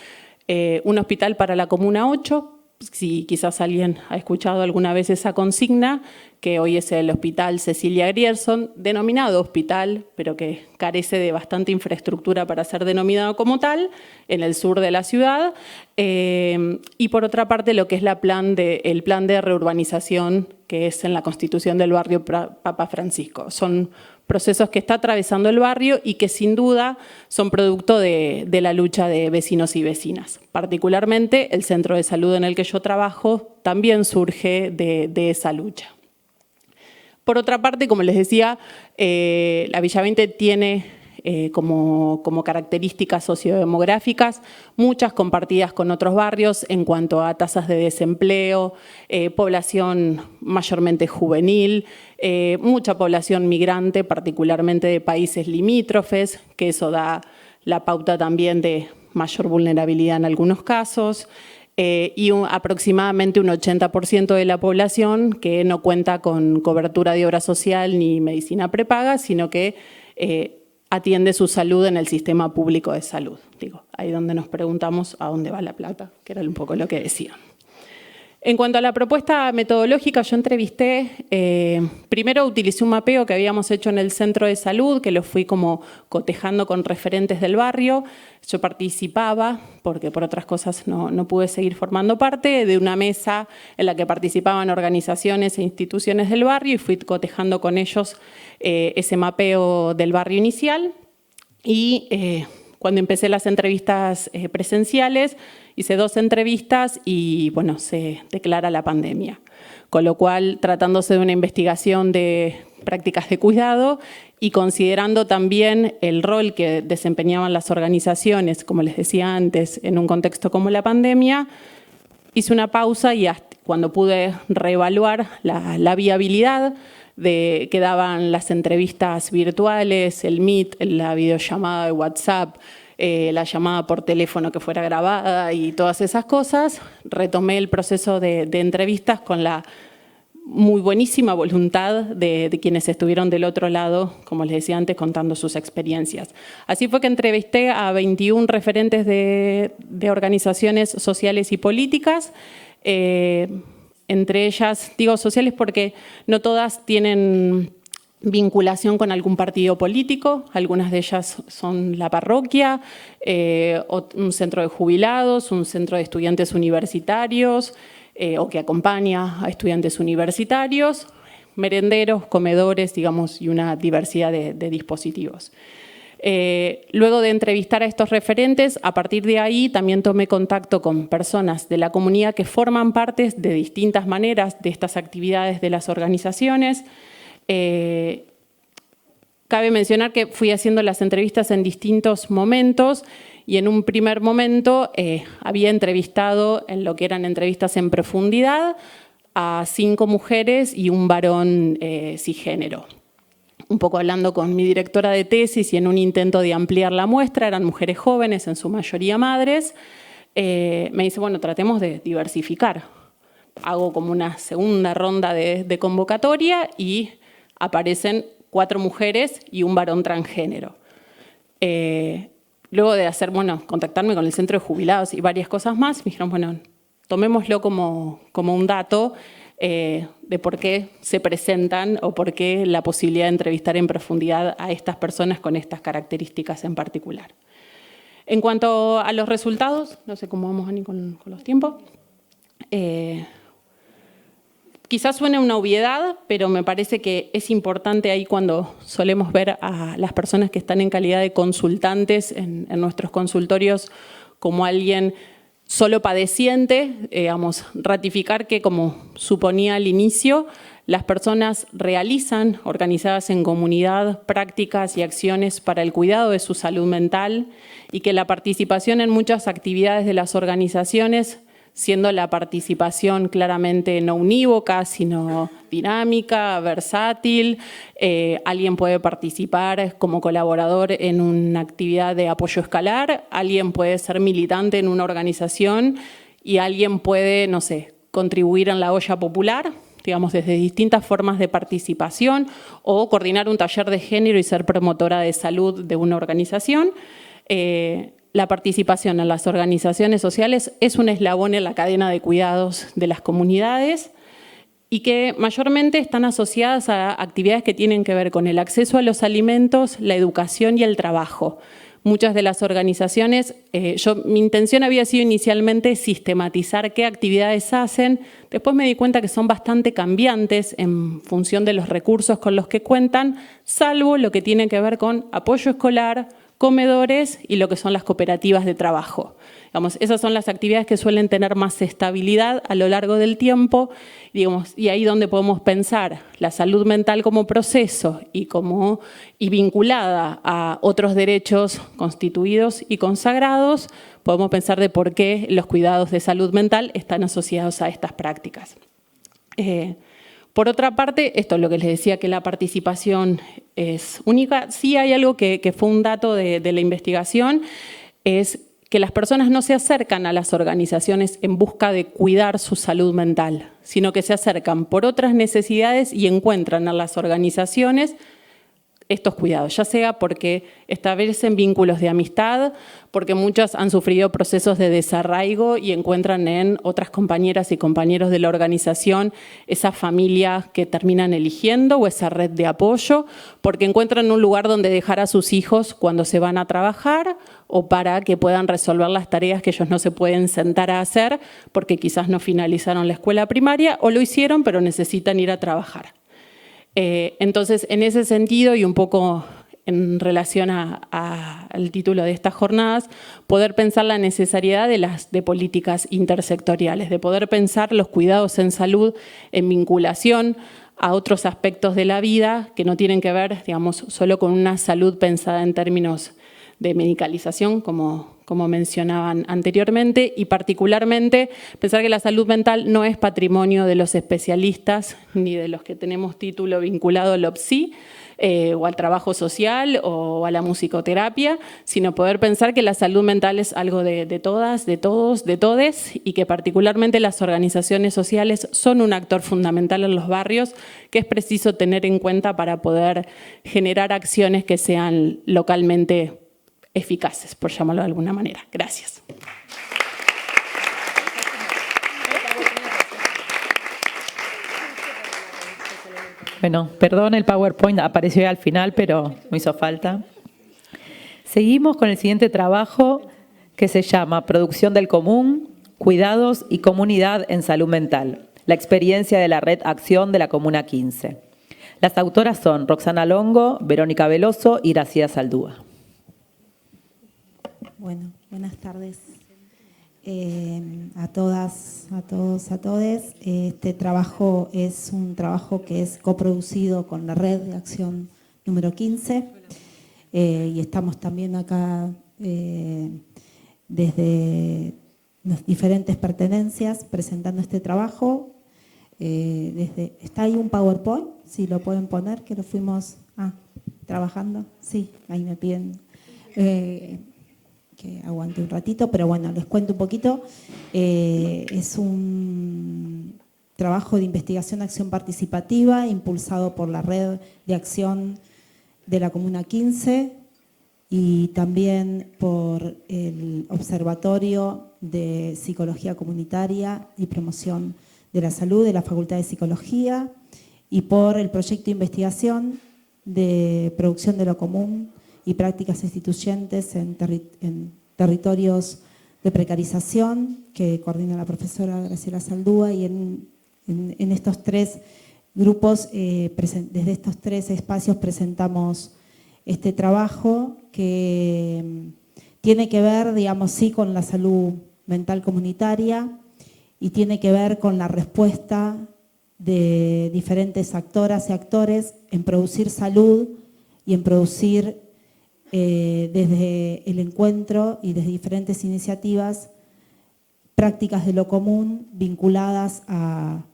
D: un hospital para la Comuna 8, si quizás alguien ha escuchado alguna vez esa consigna, que hoy es el Hospital Cecilia Grierson, denominado hospital, pero que carece de bastante infraestructura para ser denominado como tal, en el sur de la ciudad. Y por otra parte, lo que es el plan de reurbanización, que es en la constitución del barrio Papa Francisco. Son procesos que está atravesando el barrio y que sin duda son producto de la lucha de vecinos y vecinas. Particularmente el centro de salud en el que yo trabajo también surge de esa lucha. Por otra parte, como les decía, la Villa 20 tiene como características sociodemográficas muchas compartidas con otros barrios en cuanto a tasas de desempleo, población mayormente juvenil, mucha población migrante, particularmente de países limítrofes, que eso da la pauta también de mayor vulnerabilidad en algunos casos, y aproximadamente un 80% de la población que no cuenta con cobertura de obra social ni medicina prepaga, sino que atiende su salud en el sistema público de salud. Ahí donde nos preguntamos a dónde va la plata, que era un poco lo que decía. En cuanto a la propuesta metodológica, yo entrevisté, primero utilicé un mapeo que habíamos hecho en el centro de salud, que lo fui como cotejando con referentes del barrio. Yo participaba, porque por otras cosas no pude seguir formando parte, de una mesa en la que participaban organizaciones e instituciones del barrio, y fui cotejando con ellos ese mapeo del barrio inicial. Y cuando empecé las entrevistas presenciales, Hice 2 entrevistas y, bueno, se declara la pandemia. Con lo cual, tratándose de una investigación de prácticas de cuidado y considerando también el rol que desempeñaban las organizaciones, como les decía antes, en un contexto como la pandemia, hice una pausa y cuando pude reevaluar la viabilidad que daban las entrevistas virtuales, el Meet, la videollamada de WhatsApp, la llamada por teléfono que fuera grabada y todas esas cosas, retomé el proceso de entrevistas con la muy buenísima voluntad de quienes estuvieron del otro lado, como les decía antes, contando sus experiencias. Así fue que entrevisté a 21 referentes de organizaciones sociales y políticas, entre ellas, digo sociales porque no todas tienen vinculación con algún partido político, algunas de ellas son la parroquia, un centro de jubilados, un centro de estudiantes universitarios, o que acompaña a estudiantes universitarios, merenderos, comedores, digamos, y una diversidad de dispositivos. Luego de entrevistar a estos referentes, a partir de ahí también tomé contacto con personas de la comunidad que forman parte de distintas maneras de estas actividades de las organizaciones. Cabe mencionar que fui haciendo las entrevistas en distintos momentos y en un primer momento había entrevistado en lo que eran entrevistas en profundidad a 5 mujeres y un varón cisgénero. Un poco hablando con mi directora de tesis y en un intento de ampliar la muestra, eran mujeres jóvenes, en su mayoría madres, me dice, bueno, tratemos de diversificar. Hago como una segunda ronda de convocatoria y aparecen 4 mujeres y un varón transgénero. Luego de hacer, bueno, contactarme con el centro de jubilados y varias cosas más, me dijeron, bueno, tomémoslo como un dato de por qué se presentan o por qué la posibilidad de entrevistar en profundidad a estas personas con estas características en particular. En cuanto a los resultados, no sé cómo vamos, Ani, con los tiempos. Quizás suene una obviedad, pero me parece que es importante ahí cuando solemos ver a las personas que están en calidad de consultantes en nuestros consultorios como alguien solo padeciente, digamos, ratificar que, como suponía al inicio, las personas realizan, organizadas en comunidad, prácticas y acciones para el cuidado de su salud mental y que la participación en muchas actividades de las organizaciones, siendo la participación claramente no unívoca, sino dinámica, versátil. Alguien puede participar como colaborador en una actividad de apoyo escolar, alguien puede ser militante en una organización y alguien puede, no sé, contribuir en la olla popular, digamos, desde distintas formas de participación o coordinar un taller de género y ser promotora de salud de una organización. La participación en las organizaciones sociales es un eslabón en la cadena de cuidados de las comunidades y que mayormente están asociadas a actividades que tienen que ver con el acceso a los alimentos, la educación y el trabajo. Muchas de las organizaciones, mi intención había sido inicialmente sistematizar qué actividades hacen, después me di cuenta que son bastante cambiantes en función de los recursos con los que cuentan, salvo lo que tiene que ver con apoyo escolar, comedores y lo que son las cooperativas de trabajo. Digamos, esas son las actividades que suelen tener más estabilidad a lo largo del tiempo, digamos, y ahí donde podemos pensar la salud mental como proceso y vinculada a otros derechos constituidos y consagrados, podemos pensar de por qué los cuidados de salud mental están asociados a estas prácticas. Por otra parte, esto es lo que les decía, que la participación es única. Sí hay algo que fue un dato de la investigación, es que las personas no se acercan a las organizaciones en busca de cuidar su salud mental, sino que se acercan por otras necesidades y encuentran en las organizaciones estos cuidados, ya sea porque establecen vínculos de amistad, porque muchas han sufrido procesos de desarraigo y encuentran en otras compañeras y compañeros de la organización esa familia que terminan eligiendo o esa red de apoyo, porque encuentran un lugar donde dejar a sus hijos cuando se van a trabajar o para que puedan resolver las tareas que ellos no se pueden sentar a hacer porque quizás no finalizaron la escuela primaria o lo hicieron pero necesitan ir a trabajar. Entonces, en ese sentido y un poco en relación al título de estas jornadas, poder pensar la necesidad de políticas intersectoriales, de poder pensar los cuidados en salud en vinculación a otros aspectos de la vida que no tienen que ver, digamos, solo con una salud pensada en términos de medicalización, como mencionaban anteriormente, y particularmente pensar que la salud mental no es patrimonio de los especialistas ni de los que tenemos título vinculado al OPSI, o al trabajo social o a la musicoterapia, sino poder pensar que la salud mental es algo de todas, de todos, de todes, y que particularmente las organizaciones sociales son un actor fundamental en los barrios que es preciso tener en cuenta para poder generar acciones que sean localmente eficaces, por llamarlo de alguna manera. Gracias.
A: Bueno, perdón, el PowerPoint apareció al final, pero no hizo falta. Seguimos con el siguiente trabajo que se llama Producción del Común, Cuidados y Comunidad en Salud Mental, la experiencia de la Red Acción de la Comuna 15. Las autoras son Roxana Longo, Verónica Veloso y Graciela Saldúa.
E: Bueno, buenas tardes a todas, a todos, a todes. Este trabajo es un trabajo que es coproducido con la Red de Acción número 15 y estamos también acá desde las diferentes pertenencias presentando este trabajo. Está ahí un PowerPoint, si lo pueden poner, que lo fuimos trabajando. Sí, ahí me piden que aguante un ratito, pero bueno, les cuento un poquito. Es un trabajo de investigación acción participativa impulsado por la Red de Acción de la Comuna 15 y también por el Observatorio de Psicología Comunitaria y Promoción de la Salud de la Facultad de Psicología y por el proyecto de investigación de producción de lo común y prácticas instituyentes en territorios de precarización que coordina la profesora Graciela Saldúa, y en estos tres grupos, desde estos tres espacios presentamos este trabajo que tiene que ver, digamos, sí, con la salud mental comunitaria y tiene que ver con la respuesta de diferentes actoras y actores en producir salud y en producir desde el encuentro y desde diferentes iniciativas prácticas de lo común vinculadas a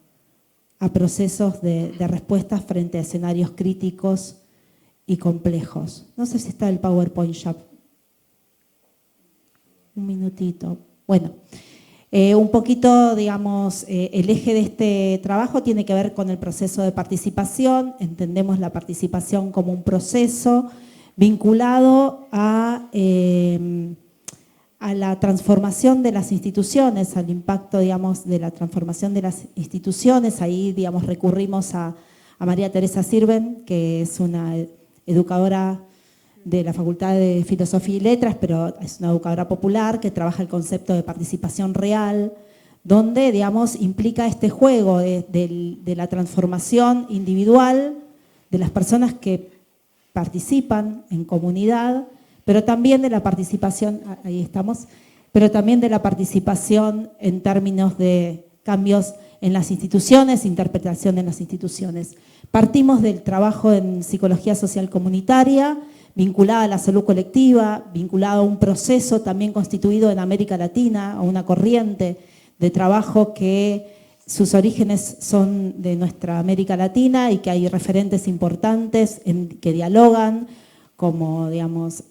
E: procesos de respuestas frente a escenarios críticos y complejos. No sé si está el PowerPoint ya. Un minutito. Bueno, un poquito, digamos, el eje de este trabajo tiene que ver con el proceso de participación. Entendemos la participación como un proceso vinculado a la transformación de las instituciones, al impacto, digamos, de la transformación de las instituciones. Ahí, digamos, recurrimos a María Teresa Sirven, que es una educadora de la Facultad de Filosofía y Letras, pero es una educadora popular que trabaja el concepto de participación real, donde, digamos, implica este juego de la transformación individual de las personas que participan en comunidad, pero también de la participación, ahí estamos, pero también de la participación en términos de cambios en las instituciones, interpretación en las instituciones. Partimos del trabajo en psicología social comunitaria, vinculada a la salud colectiva, vinculada a un proceso también constituido en América Latina, a una corriente de trabajo que sus orígenes son de nuestra América Latina y que hay referentes importantes que dialogan, como, digamos,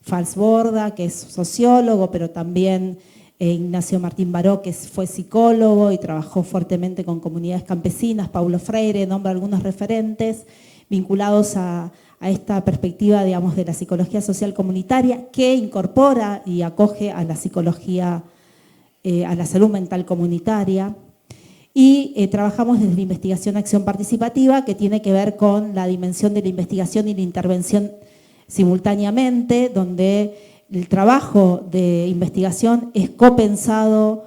E: Fals Borda, que es sociólogo, pero también Ignacio Martín Baró, que fue psicólogo y trabajó fuertemente con comunidades campesinas, Paulo Freire, nombra algunos referentes vinculados a esta perspectiva, digamos, de la psicología social comunitaria, que incorpora y acoge a la psicología, a la salud mental comunitaria. Y trabajamos desde la investigación acción participativa, que tiene que ver con la dimensión de la investigación y la intervención simultáneamente, donde el trabajo de investigación es copensado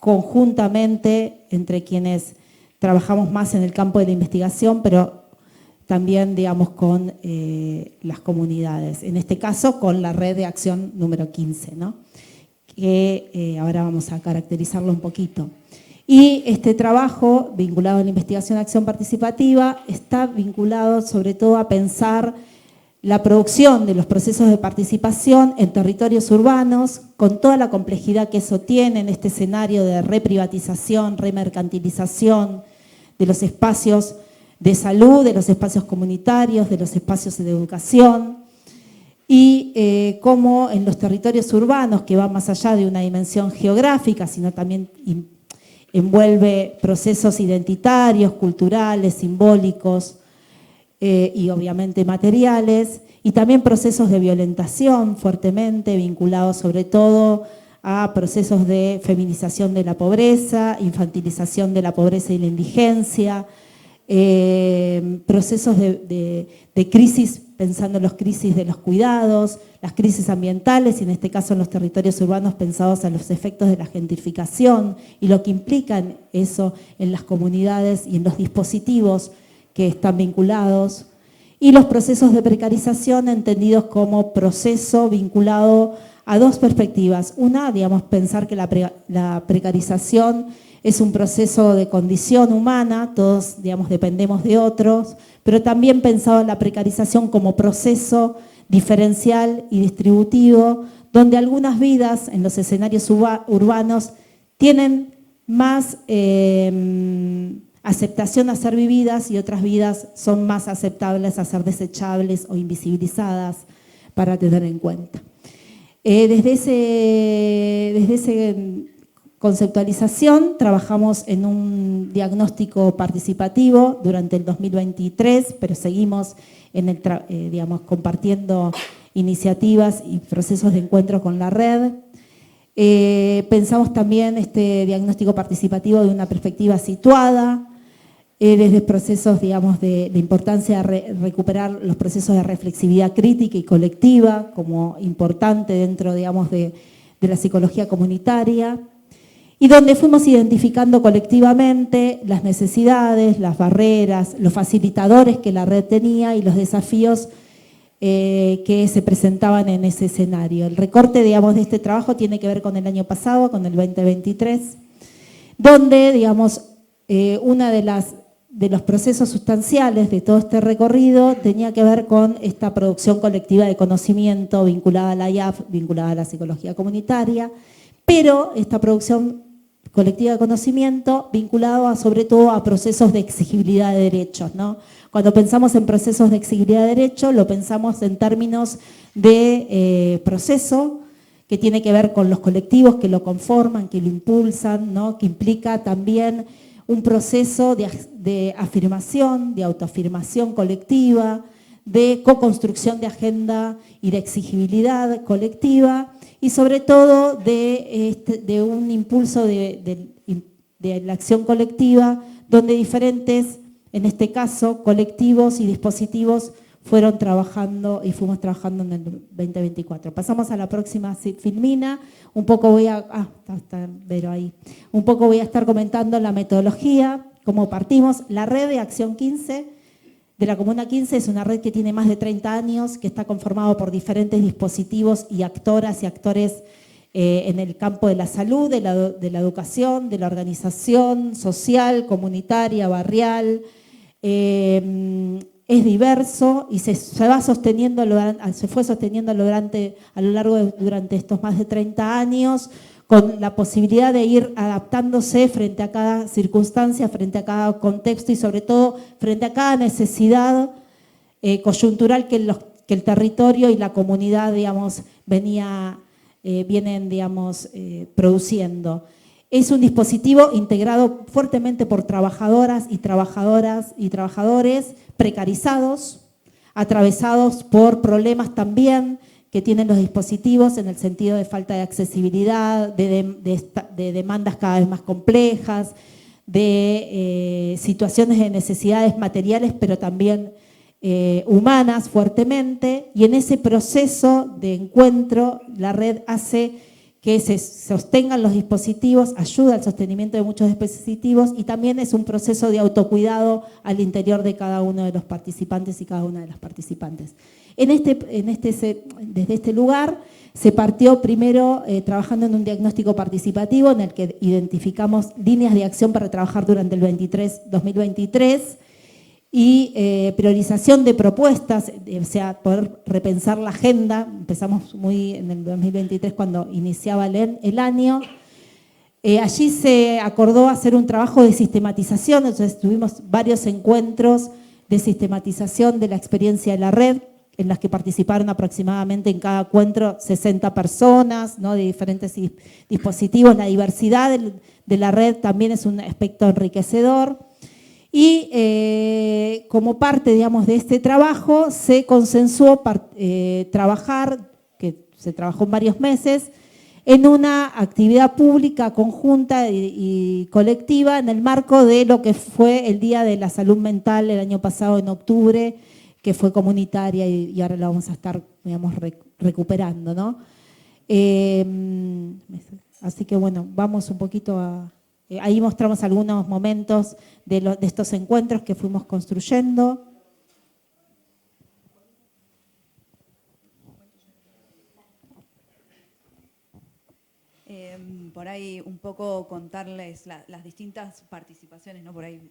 E: conjuntamente entre quienes trabajamos más en el campo de la investigación, pero también, digamos, con las comunidades, en este caso con la red de acción número 15, ¿no? Que ahora vamos a caracterizarlo un poquito. Y este trabajo vinculado a la investigación de acción participativa está vinculado sobre todo a pensar la producción de los procesos de participación en territorios urbanos, con toda la complejidad que eso tiene en este escenario de reprivatización, remercantilización de los espacios de salud, de los espacios comunitarios, de los espacios de educación, y cómo en los territorios urbanos, que va más allá de una dimensión geográfica, sino también envuelve procesos identitarios, culturales, simbólicos, y obviamente materiales, y también procesos de violentación fuertemente vinculados sobre todo a procesos de feminización de la pobreza, infantilización de la pobreza y la indigencia, procesos de crisis, pensando en las crisis de los cuidados, las crisis ambientales, y en este caso en los territorios urbanos pensados a los efectos de la gentrificación y lo que implican eso en las comunidades y en los dispositivos que están vinculados, y los procesos de precarización entendidos como proceso vinculado a dos perspectivas. Una, digamos, pensar que la precarización es un proceso de condición humana, todos, digamos, dependemos de otros, pero también pensado en la precarización como proceso diferencial y distributivo, donde algunas vidas en los escenarios urbanos tienen más aceptación a ser vividas y otras vidas son más aceptables a ser desechables o invisibilizadas para tener en cuenta. Desde esa conceptualización trabajamos en un diagnóstico participativo durante el 2023, pero seguimos digamos, compartiendo iniciativas y procesos de encuentro con la red. Pensamos también este diagnóstico participativo de una perspectiva situada, desde procesos, digamos, de importancia de recuperar los procesos de reflexividad crítica y colectiva como importante dentro, digamos, de la psicología comunitaria, y donde fuimos identificando colectivamente las necesidades, las barreras, los facilitadores que la red tenía y los desafíos que se presentaban en ese escenario. El recorte, digamos, de este trabajo tiene que ver con el año pasado, con el 2023, donde, digamos, una de los procesos sustanciales de todo este recorrido tenía que ver con esta producción colectiva de conocimiento vinculada a la IAF, vinculada a la psicología comunitaria, pero esta producción colectiva de conocimiento vinculado sobre todo a procesos de exigibilidad de derechos, ¿no? Cuando pensamos en procesos de exigibilidad de derechos, lo pensamos en términos de proceso que tiene que ver con los colectivos que lo conforman, que lo impulsan, ¿no? Que implica también un proceso de afirmación, de autoafirmación colectiva, de co-construcción de agenda y de exigibilidad colectiva, y sobre todo de un impulso de la acción colectiva, donde diferentes, en este caso, colectivos y dispositivos fueron trabajando y fuimos trabajando en el 2024. Pasamos a la próxima filmina. Un poco voy a estar comentando la metodología, cómo partimos. La red de Acción 15 de la Comuna 15 es una red que tiene más de 30 años, que está conformado por diferentes dispositivos y actoras y actores en el campo de la salud, de la educación, de la organización social, comunitaria, barrial. Es diverso y se fue sosteniendo durante estos más de 30 años, con la posibilidad de ir adaptándose frente a cada circunstancia, frente a cada contexto y sobre todo frente a cada necesidad coyuntural que el territorio y la comunidad, digamos, vienen, digamos, produciendo. Es un dispositivo integrado fuertemente por trabajadoras y trabajadores precarizados, atravesados por problemas también que tienen los dispositivos en el sentido de falta de accesibilidad, de demandas cada vez más complejas, de situaciones de necesidades materiales, pero también humanas fuertemente, y en ese proceso de encuentro la red hace que se sostengan los dispositivos, ayuda al sostenimiento de muchos dispositivos y también es un proceso de autocuidado al interior de cada uno de los participantes y cada una de las participantes. Desde este lugar se partió primero trabajando en un diagnóstico participativo en el que identificamos líneas de acción para trabajar durante el 2023 y priorización de propuestas, o sea, poder repensar la agenda. Empezamos muy en el 2023 cuando iniciaba el año. Allí se acordó hacer un trabajo de sistematización, entonces tuvimos varios encuentros de sistematización de la experiencia de la red, en las que participaron aproximadamente en cada encuentro 60 personas, ¿no?, de diferentes dispositivos. La diversidad de la red también es un aspecto enriquecedor. Y como parte, digamos, de este trabajo, se consensuó trabajar, que se trabajó en varios meses, en una actividad pública conjunta y colectiva en el marco de lo que fue el Día de la Salud Mental el año pasado en octubre, que fue comunitaria y ahora la vamos a estar, digamos, recuperando, ¿no? Así que bueno, vamos un poquito a... ahí mostramos algunos momentos de estos encuentros que fuimos construyendo.
F: Por ahí un poco contarles las distintas participaciones, ¿no? Por ahí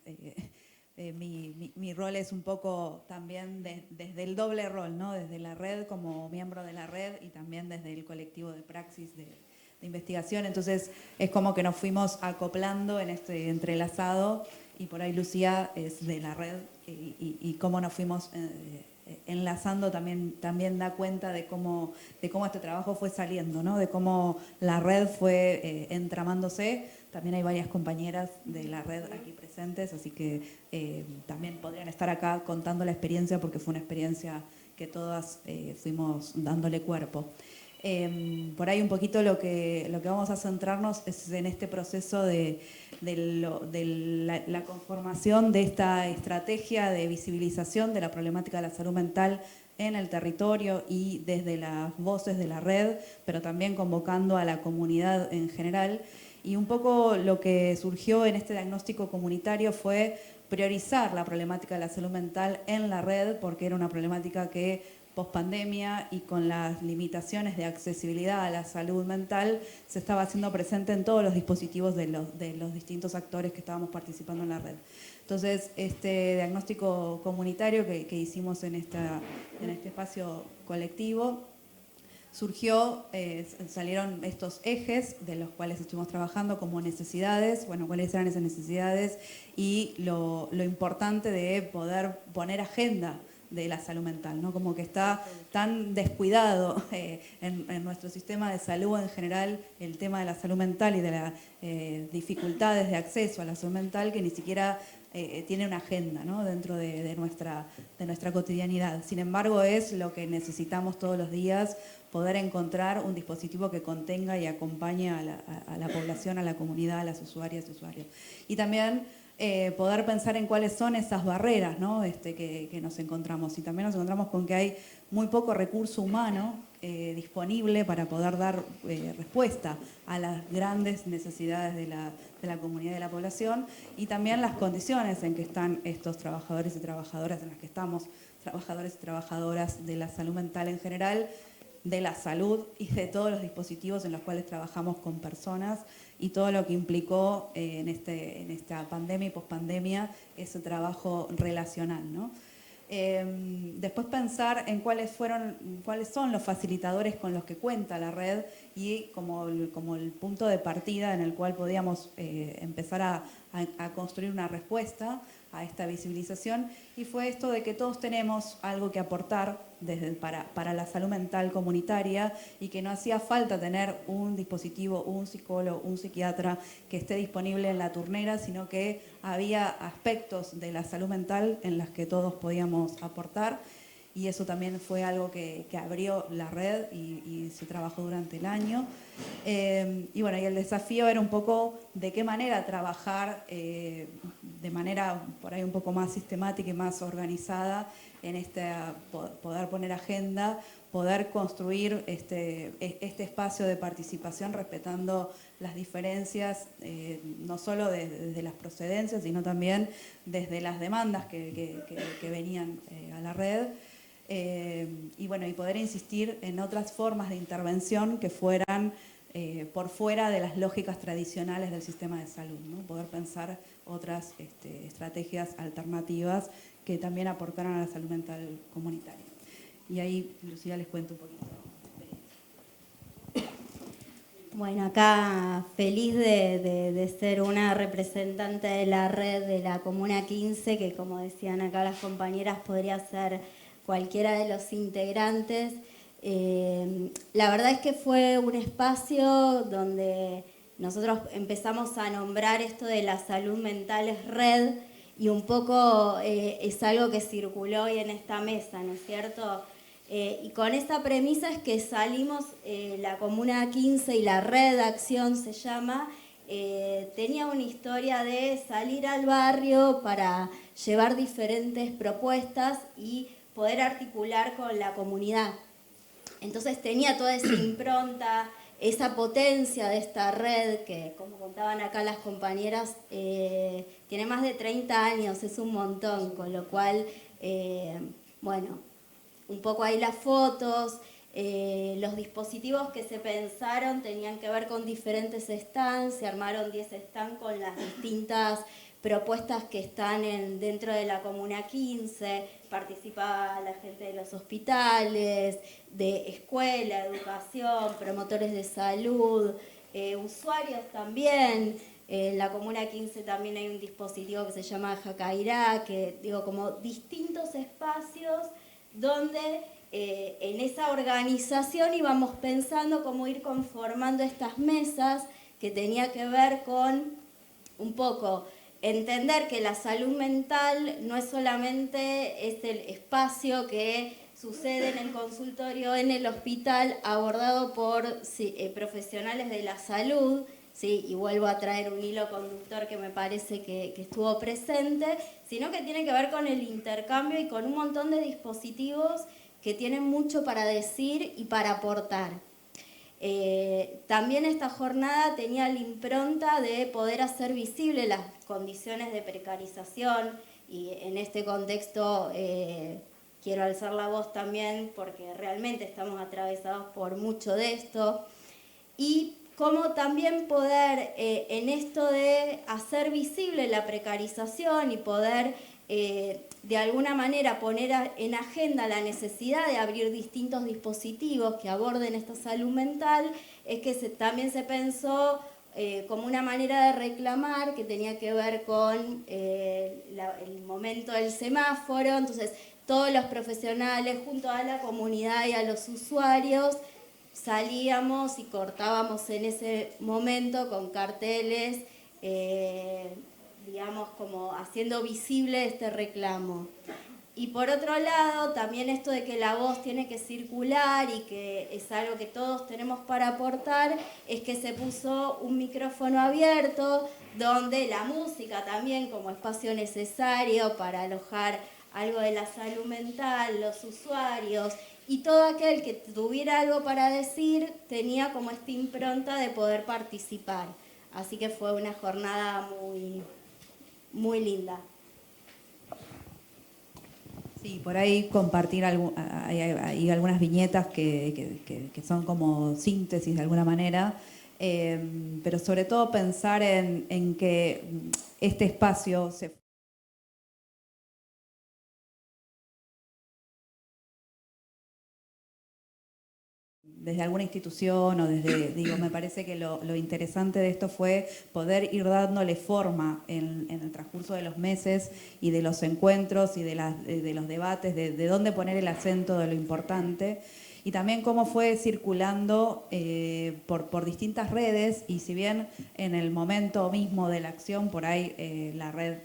F: mi rol es un poco también desde el doble rol, ¿no? Desde la red como miembro de la red y también desde el colectivo de praxis de investigación. Entonces es como que nos fuimos acoplando en este entrelazado y por ahí Lucía es de la red y cómo nos fuimos enlazando también da cuenta de cómo este trabajo fue saliendo, ¿no? De cómo la red fue entramándose. También hay varias compañeras de la red aquí presentes, así que también podrían estar acá contando la experiencia porque fue una experiencia que todas fuimos dándole cuerpo. Por ahí un poquito lo que vamos a centrarnos es en este proceso de la conformación de esta estrategia de visibilización de la problemática de la salud mental en el territorio y desde las voces de la red, pero también convocando a la comunidad en general. Y un poco lo que surgió en este diagnóstico comunitario fue priorizar la problemática de la salud mental en la red, porque era una problemática que pospandemia y con las limitaciones de accesibilidad a la salud mental se estaba haciendo presente en todos los dispositivos de los distintos actores que estábamos participando en la red. Entonces, este diagnóstico comunitario que hicimos en este espacio colectivo surgió, salieron estos ejes de los cuales estuvimos trabajando como necesidades, bueno, cuáles eran esas necesidades y lo importante de poder poner agenda de la salud mental, ¿no? Como que está tan descuidado en nuestro sistema de salud en general el tema de la salud mental y de las dificultades de acceso a la salud mental que ni siquiera tiene una agenda, ¿no? Dentro de nuestra cotidianidad. Sin embargo, es lo que necesitamos todos los días, poder encontrar un dispositivo que contenga y acompañe a la población, a la comunidad, a las usuarias y usuarios. Y también poder pensar en cuáles son esas barreras, ¿no? que nos encontramos. Y también nos encontramos con que hay muy poco recurso humano disponible para poder dar respuesta a las grandes necesidades de la comunidad y de la población y también las condiciones en que están estos trabajadores y trabajadoras, en las que estamos trabajadores y trabajadoras de la salud mental en general, de la salud y de todos los dispositivos en los cuales trabajamos con personas y todo lo que implicó en esta pandemia y pospandemia ese trabajo relacional, ¿no? Después pensar en cuáles son los facilitadores con los que cuenta la red y como el punto de partida en el cual podíamos empezar a construir una respuesta a esta visibilización, y fue esto de que todos tenemos algo que aportar para la salud mental comunitaria y que no hacía falta tener un dispositivo, un psicólogo, un psiquiatra que esté disponible en la turnera, sino que había aspectos de la salud mental en las que todos podíamos aportar, y eso también fue algo que abrió la red y se trabajó durante el año. Y bueno, y el desafío era un poco de qué manera trabajar de manera por ahí un poco más sistemática y más organizada en poder poner agenda poder construir este espacio de participación respetando las diferencias, no solo desde las procedencias, sino también desde las demandas que venían a la red. Y bueno, y poder insistir en otras formas de intervención que fueran por fuera de las lógicas tradicionales del sistema de salud, ¿no? Poder pensar otras estrategias alternativas que también aportaran a la salud mental comunitaria. Y ahí, Lucía, les cuento un poquito.
G: Bueno, acá feliz de ser una representante de la red de la Comuna 15, que como decían acá las compañeras, podría ser cualquiera de los integrantes. La verdad es que fue un espacio donde nosotros empezamos a nombrar esto de la salud mental es red, y un poco es algo que circuló hoy en esta mesa, ¿no es cierto? Y con esta premisa es que salimos, la Comuna 15 y la Red de Acción se llama, tenía una historia de salir al barrio para llevar diferentes propuestas y poder articular con la comunidad. Entonces tenía toda esa impronta, esa potencia de esta red que, como contaban acá las compañeras, tiene más de 30 años, es un montón, con lo cual, bueno, un poco ahí las fotos, los dispositivos que se pensaron tenían que ver con diferentes stands, se armaron 10 stands con las distintas propuestas que están dentro de la Comuna 15, participa la gente de los hospitales, de escuela, educación, promotores de salud, usuarios también. En la Comuna 15 también hay un dispositivo que se llama Jacairá, que digo, como distintos espacios donde en esa organización íbamos pensando cómo ir conformando estas mesas, que tenía que ver con un poco entender que la salud mental no es solamente este espacio que sucede en el consultorio, en el hospital, abordado por profesionales de la salud, ¿sí? Y vuelvo a traer un hilo conductor que me parece que estuvo presente, sino que tiene que ver con el intercambio y con un montón de dispositivos que tienen mucho para decir y para aportar. También esta jornada tenía la impronta de poder hacer visible las condiciones de precarización, y en este contexto quiero alzar la voz también porque realmente estamos atravesados por mucho de esto, y cómo también poder en esto de hacer visible la precarización y poder de alguna manera poner en agenda la necesidad de abrir distintos dispositivos que aborden esta salud mental, es que también se pensó como una manera de reclamar que tenía que ver con el momento del semáforo. Entonces todos los profesionales junto a la comunidad y a los usuarios salíamos y cortábamos en ese momento con carteles, digamos, como haciendo visible este reclamo. Y por otro lado, también esto de que la voz tiene que circular y que es algo que todos tenemos para aportar, es que se puso un micrófono abierto donde la música también como espacio necesario para alojar algo de la salud mental, los usuarios, y todo aquel que tuviera algo para decir tenía como esta impronta de poder participar. Así que fue una jornada muy linda.
F: Sí, por ahí compartir hay algunas viñetas que son como síntesis de alguna manera, pero sobre todo pensar en que este espacio desde alguna institución o desde, digo, me parece que lo interesante de esto fue poder ir dándole forma en el transcurso de los meses y de los encuentros y de los debates, de dónde poner el acento de lo importante, y también cómo fue circulando por distintas redes, y si bien en el momento mismo de la acción, por ahí la red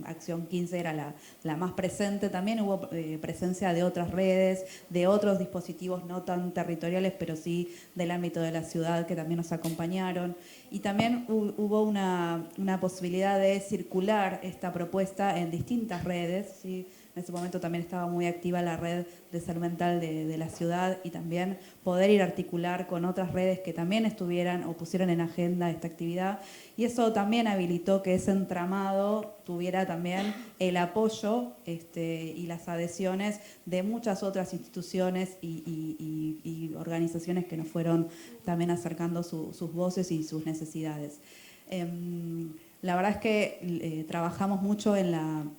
F: Acción 15 era la más presente, también hubo presencia de otras redes, de otros dispositivos no tan territoriales, pero sí del ámbito de la ciudad, que también nos acompañaron. Y también hubo una posibilidad de circular esta propuesta en distintas redes, ¿sí? En ese momento también estaba muy activa la red de salud mental de la ciudad, y también poder ir a articular con otras redes que también estuvieran o pusieran en agenda esta actividad. Y eso también habilitó que ese entramado tuviera también el apoyo y las adhesiones de muchas otras instituciones y organizaciones que nos fueron también acercando sus voces y sus necesidades. La verdad es que trabajamos mucho en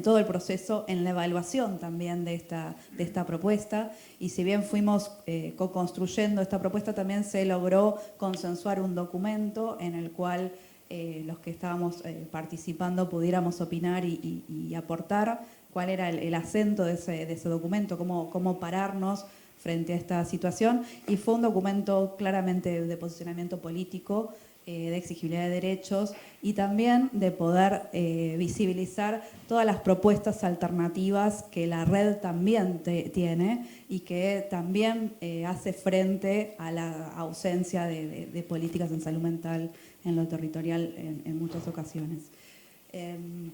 F: todo el proceso, en la evaluación también de esta propuesta, y si bien fuimos co-construyendo esta propuesta, también se logró consensuar un documento en el cual los que estábamos participando pudiéramos opinar y aportar cuál era el acento de ese documento, cómo pararnos frente a esta situación, y fue un documento claramente de posicionamiento político, de exigibilidad de derechos, y también de poder visibilizar todas las propuestas alternativas que la red también tiene y que también hace frente a la ausencia de políticas en salud mental en lo territorial en muchas ocasiones.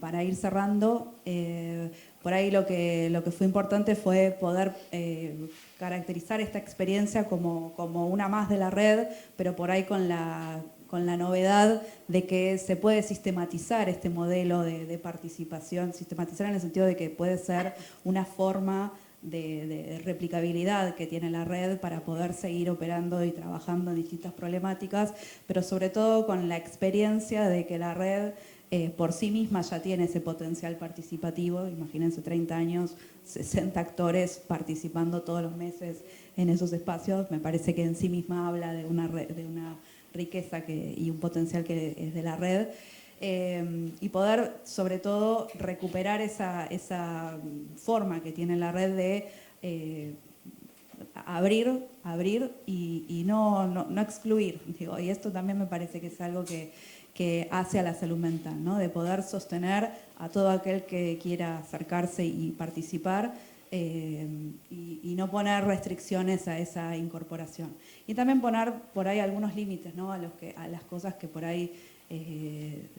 F: Para ir cerrando, por ahí lo que fue importante fue poder caracterizar esta experiencia como una más de la red, pero por ahí con la novedad de que se puede sistematizar este modelo de participación, sistematizar en el sentido de que puede ser una forma de replicabilidad que tiene la red para poder seguir operando y trabajando en distintas problemáticas, pero sobre todo con la experiencia de que la red por sí misma ya tiene ese potencial participativo. Imagínense 30 años, 60 actores participando todos los meses en esos espacios. Me parece que en sí misma habla de una riqueza y un potencial que es de la red. Y poder, sobre todo, recuperar esa forma que tiene la red de abrir y no excluir. Digo, y esto también me parece que es algo que hace a la salud mental, ¿no? De poder sostener a todo aquel que quiera acercarse y participar, y no poner restricciones a esa incorporación. Y también poner por ahí algunos límites, ¿no? a las cosas que por ahí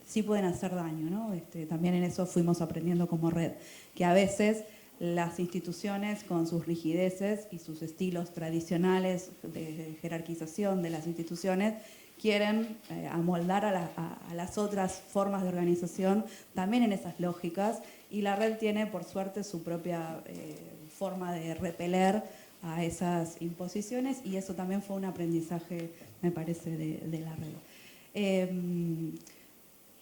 F: sí pueden hacer daño, ¿no? También en eso fuimos aprendiendo como red, que a veces las instituciones, con sus rigideces y sus estilos tradicionales de jerarquización de las instituciones, quieren amoldar a las otras formas de organización también en esas lógicas, y la red tiene, por suerte, su propia forma de repeler a esas imposiciones, y eso también fue un aprendizaje, me parece, de la red.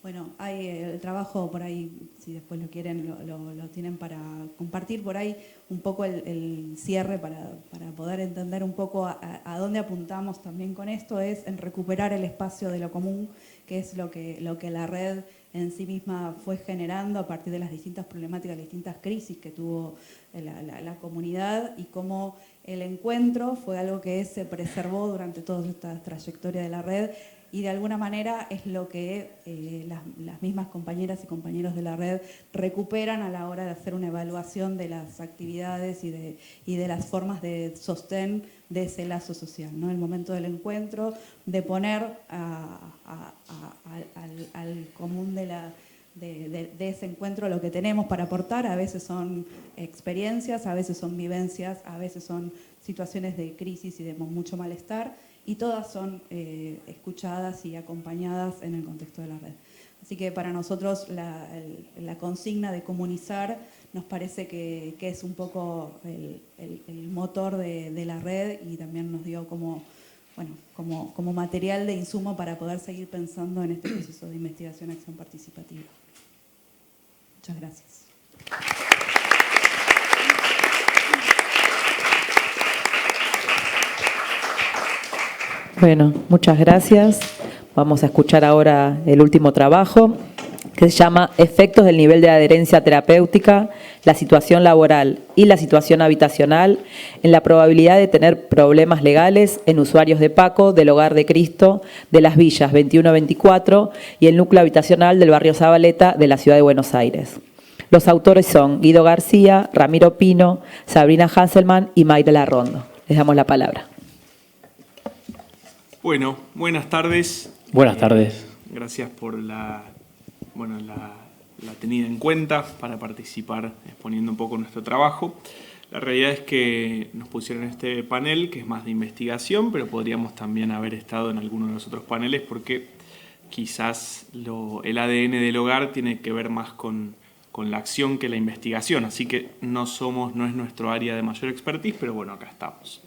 F: Bueno, hay el trabajo por ahí, si después lo quieren, lo tienen para compartir por ahí un poco el cierre para poder entender un poco a dónde apuntamos también con esto, es en recuperar el espacio de lo común, que es lo que la red en sí misma fue generando a partir de las distintas problemáticas, las distintas crisis que tuvo la comunidad, y cómo el encuentro fue algo que se preservó durante toda esta trayectoria de la red. Y de alguna manera es lo que las mismas compañeras y compañeros de la red recuperan a la hora de hacer una evaluación de las actividades y de las formas de sostén de ese lazo social, ¿no? El momento del encuentro, de poner al común de ese encuentro lo que tenemos para aportar. A veces son experiencias, a veces son vivencias, a veces son situaciones de crisis y de mucho malestar, y todas son escuchadas y acompañadas en el contexto de la red. Así que para nosotros la consigna de comunizar nos parece que es un poco el motor de la red, y también nos dio como material de insumo para poder seguir pensando en este proceso de investigación y acción participativa. Muchas gracias.
A: Bueno, muchas gracias. Vamos a escuchar ahora el último trabajo, que se llama Efectos del nivel de adherencia terapéutica, la situación laboral y la situación habitacional en la probabilidad de tener problemas legales en usuarios de PACO del Hogar de Cristo de las Villas 21-24 y el núcleo habitacional del barrio Zabaleta de la Ciudad de Buenos Aires. Los autores son Guido García, Ramiro Pino, Sabrina Hasselman y Mayra Larrondo. Les damos la palabra.
H: Bueno, buenas tardes.
I: Buenas tardes.
H: Gracias por la la tenida en cuenta para participar exponiendo un poco nuestro trabajo. La realidad es que nos pusieron este panel, que es más de investigación, pero podríamos también haber estado en alguno de los otros paneles porque quizás el ADN del hogar tiene que ver más con la acción que la investigación, así que no es nuestro área de mayor expertise, pero bueno, acá estamos.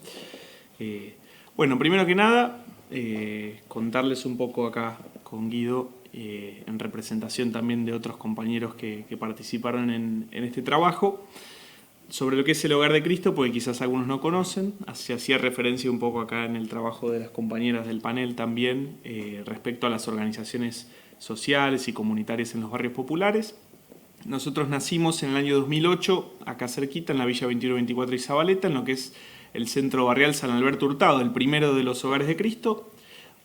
H: Bueno, primero que nada, contarles un poco acá con Guido, en representación también de otros compañeros que participaron en este trabajo, sobre lo que es el Hogar de Cristo, porque quizás algunos no conocen. Se hacía referencia un poco acá en el trabajo de las compañeras del panel también, respecto a las organizaciones sociales y comunitarias en los barrios populares. Nosotros nacimos en el año 2008, acá cerquita, en la Villa 2124 y Zabaleta, en lo que es el Centro Barrial San Alberto Hurtado, el primero de los Hogares de Cristo.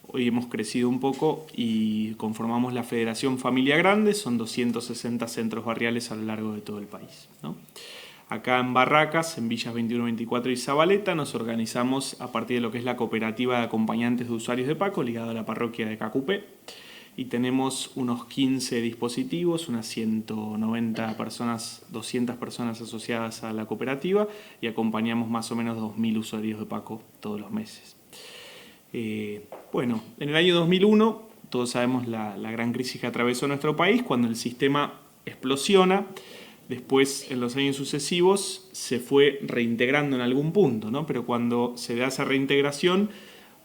H: Hoy hemos crecido un poco y conformamos la Federación Familia Grande, son 260 centros barriales a lo largo de todo el país, ¿no? Acá en Barracas, en Villas 2124 y Zabaleta, nos organizamos a partir de lo que es la cooperativa de acompañantes de usuarios de Paco, ligada a la parroquia de Cacupé, y tenemos unos 15 dispositivos, unas 190 personas, 200 personas asociadas a la cooperativa, y acompañamos más o menos 2.000 usuarios de Paco todos los meses. Bueno, en el año 2001, todos sabemos la gran crisis que atravesó nuestro país, cuando el sistema explosiona. Después, en los años sucesivos, se fue reintegrando en algún punto, ¿no? Pero cuando se da esa reintegración,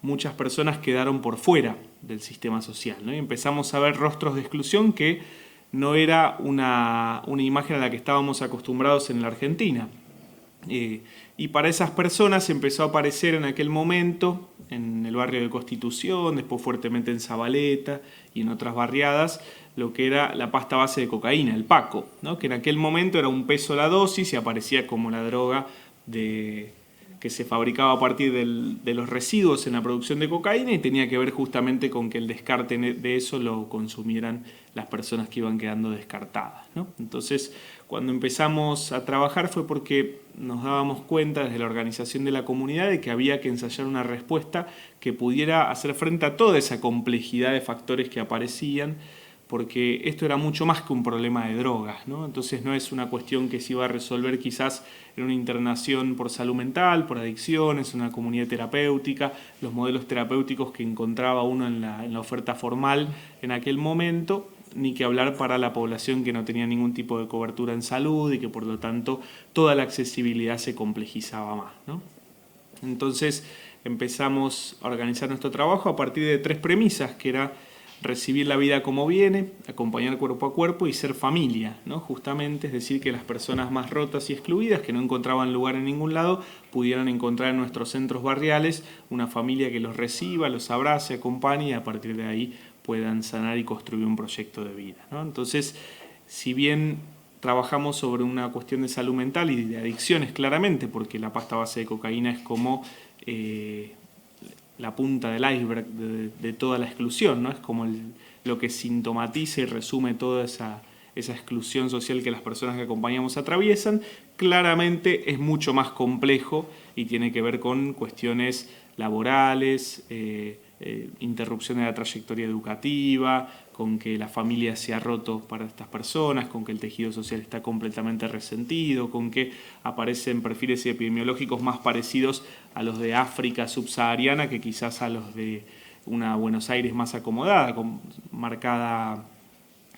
H: muchas personas quedaron por fuera del sistema social, ¿no? Y empezamos a ver rostros de exclusión que no era una imagen a la que estábamos acostumbrados en la Argentina. Y para esas personas empezó a aparecer en aquel momento, en el barrio de Constitución, después fuertemente en Zabaleta y en otras barriadas, lo que era la pasta base de cocaína, el Paco, ¿no? Que en aquel momento era un peso la dosis y aparecía como la droga que se fabricaba a partir de los residuos en la producción de cocaína, y tenía que ver justamente con que el descarte de eso lo consumieran las personas que iban quedando descartadas, ¿no? Entonces, cuando empezamos a trabajar fue porque nos dábamos cuenta desde la organización de la comunidad de que había que ensayar una respuesta que pudiera hacer frente a toda esa complejidad de factores que aparecían, porque esto era mucho más que un problema de drogas, ¿no? Entonces no es una cuestión que se iba a resolver quizás en una internación por salud mental, por adicciones, en una comunidad terapéutica, los modelos terapéuticos que encontraba uno en la oferta formal en aquel momento, ni que hablar para la población que no tenía ningún tipo de cobertura en salud y que por lo tanto toda la accesibilidad se complejizaba más, ¿no? Entonces empezamos a organizar nuestro trabajo a partir de 3 premisas, que era recibir la vida como viene, acompañar cuerpo a cuerpo y ser familia, ¿no? Justamente, es decir, que las personas más rotas y excluidas, que no encontraban lugar en ningún lado, pudieran encontrar en nuestros centros barriales una familia que los reciba, los abrace, acompañe, y a partir de ahí puedan sanar y construir un proyecto de vida, ¿no? Entonces, si bien trabajamos sobre una cuestión de salud mental y de adicciones claramente, porque la pasta base de cocaína es como la punta del iceberg de toda la exclusión, ¿no? Es como lo que sintomatiza y resume toda esa exclusión social que las personas que acompañamos atraviesan. Claramente es mucho más complejo y tiene que ver con cuestiones laborales, interrupción de la trayectoria educativa, con que la familia se ha roto para estas personas, con que el tejido social está completamente resentido, con que aparecen perfiles epidemiológicos más parecidos a los de África subsahariana que quizás a los de una Buenos Aires más acomodada, con marcada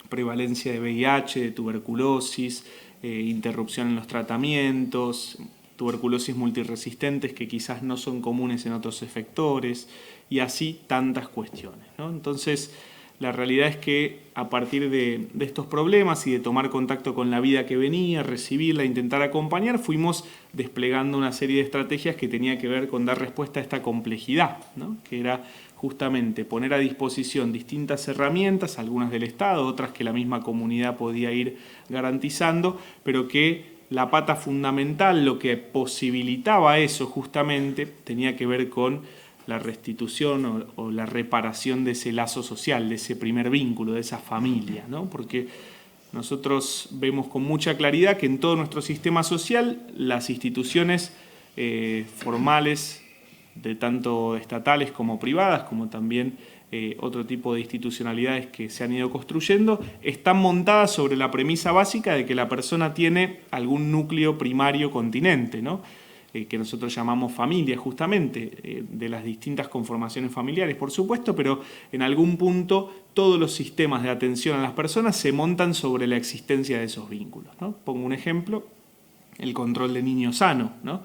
H: prevalencia de VIH, de tuberculosis, interrupción en los tratamientos, tuberculosis multiresistentes que quizás no son comunes en otros efectores, y así tantas cuestiones, ¿no? Entonces, la realidad es que a partir de estos problemas y de tomar contacto con la vida que venía, recibirla, intentar acompañar, fuimos desplegando una serie de estrategias que tenía que ver con dar respuesta a esta complejidad, ¿no? Que era justamente poner a disposición distintas herramientas, algunas del Estado, otras que la misma comunidad podía ir garantizando, pero que la pata fundamental, lo que posibilitaba eso justamente, tenía que ver con la restitución o la reparación de ese lazo social, de ese primer vínculo, de esa familia, ¿no? Porque nosotros vemos con mucha claridad que en todo nuestro sistema social las instituciones formales, de tanto estatales como privadas, como también otro tipo de institucionalidades que se han ido construyendo, están montadas sobre la premisa básica de que la persona tiene algún núcleo primario continente, ¿no? Que nosotros llamamos familia, justamente, de las distintas conformaciones familiares, por supuesto, pero en algún punto todos los sistemas de atención a las personas se montan sobre la existencia de esos vínculos, ¿no? Pongo un ejemplo, el control de niño sano, ¿no?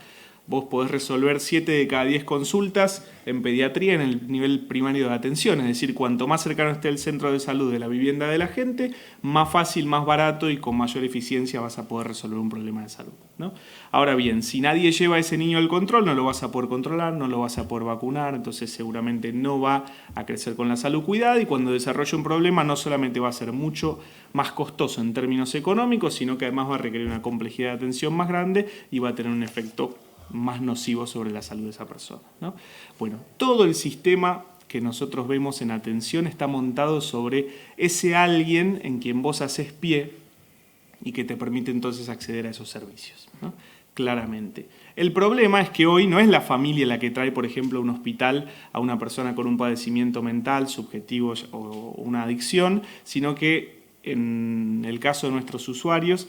H: Vos podés resolver 7 de cada 10 consultas en pediatría en el nivel primario de atención, es decir, cuanto más cercano esté el centro de salud de la vivienda de la gente, más fácil, más barato y con mayor eficiencia vas a poder resolver un problema de salud, ¿no? Ahora bien, si nadie lleva a ese niño al control, no lo vas a poder controlar, no lo vas a poder vacunar, entonces seguramente no va a crecer con la salud cuidada y cuando desarrolle un problema no solamente va a ser mucho más costoso en términos económicos, sino que además va a requerir una complejidad de atención más grande y va a tener un efecto más nocivo sobre la salud de esa persona, ¿no? Bueno, todo el sistema que nosotros vemos en atención está montado sobre ese alguien en quien vos haces pie y que te permite entonces acceder a esos servicios, ¿no? Claramente. El problema es que hoy no es la familia la que trae, por ejemplo, a un hospital a una persona con un padecimiento mental, subjetivo o una adicción, sino que en el caso de nuestros usuarios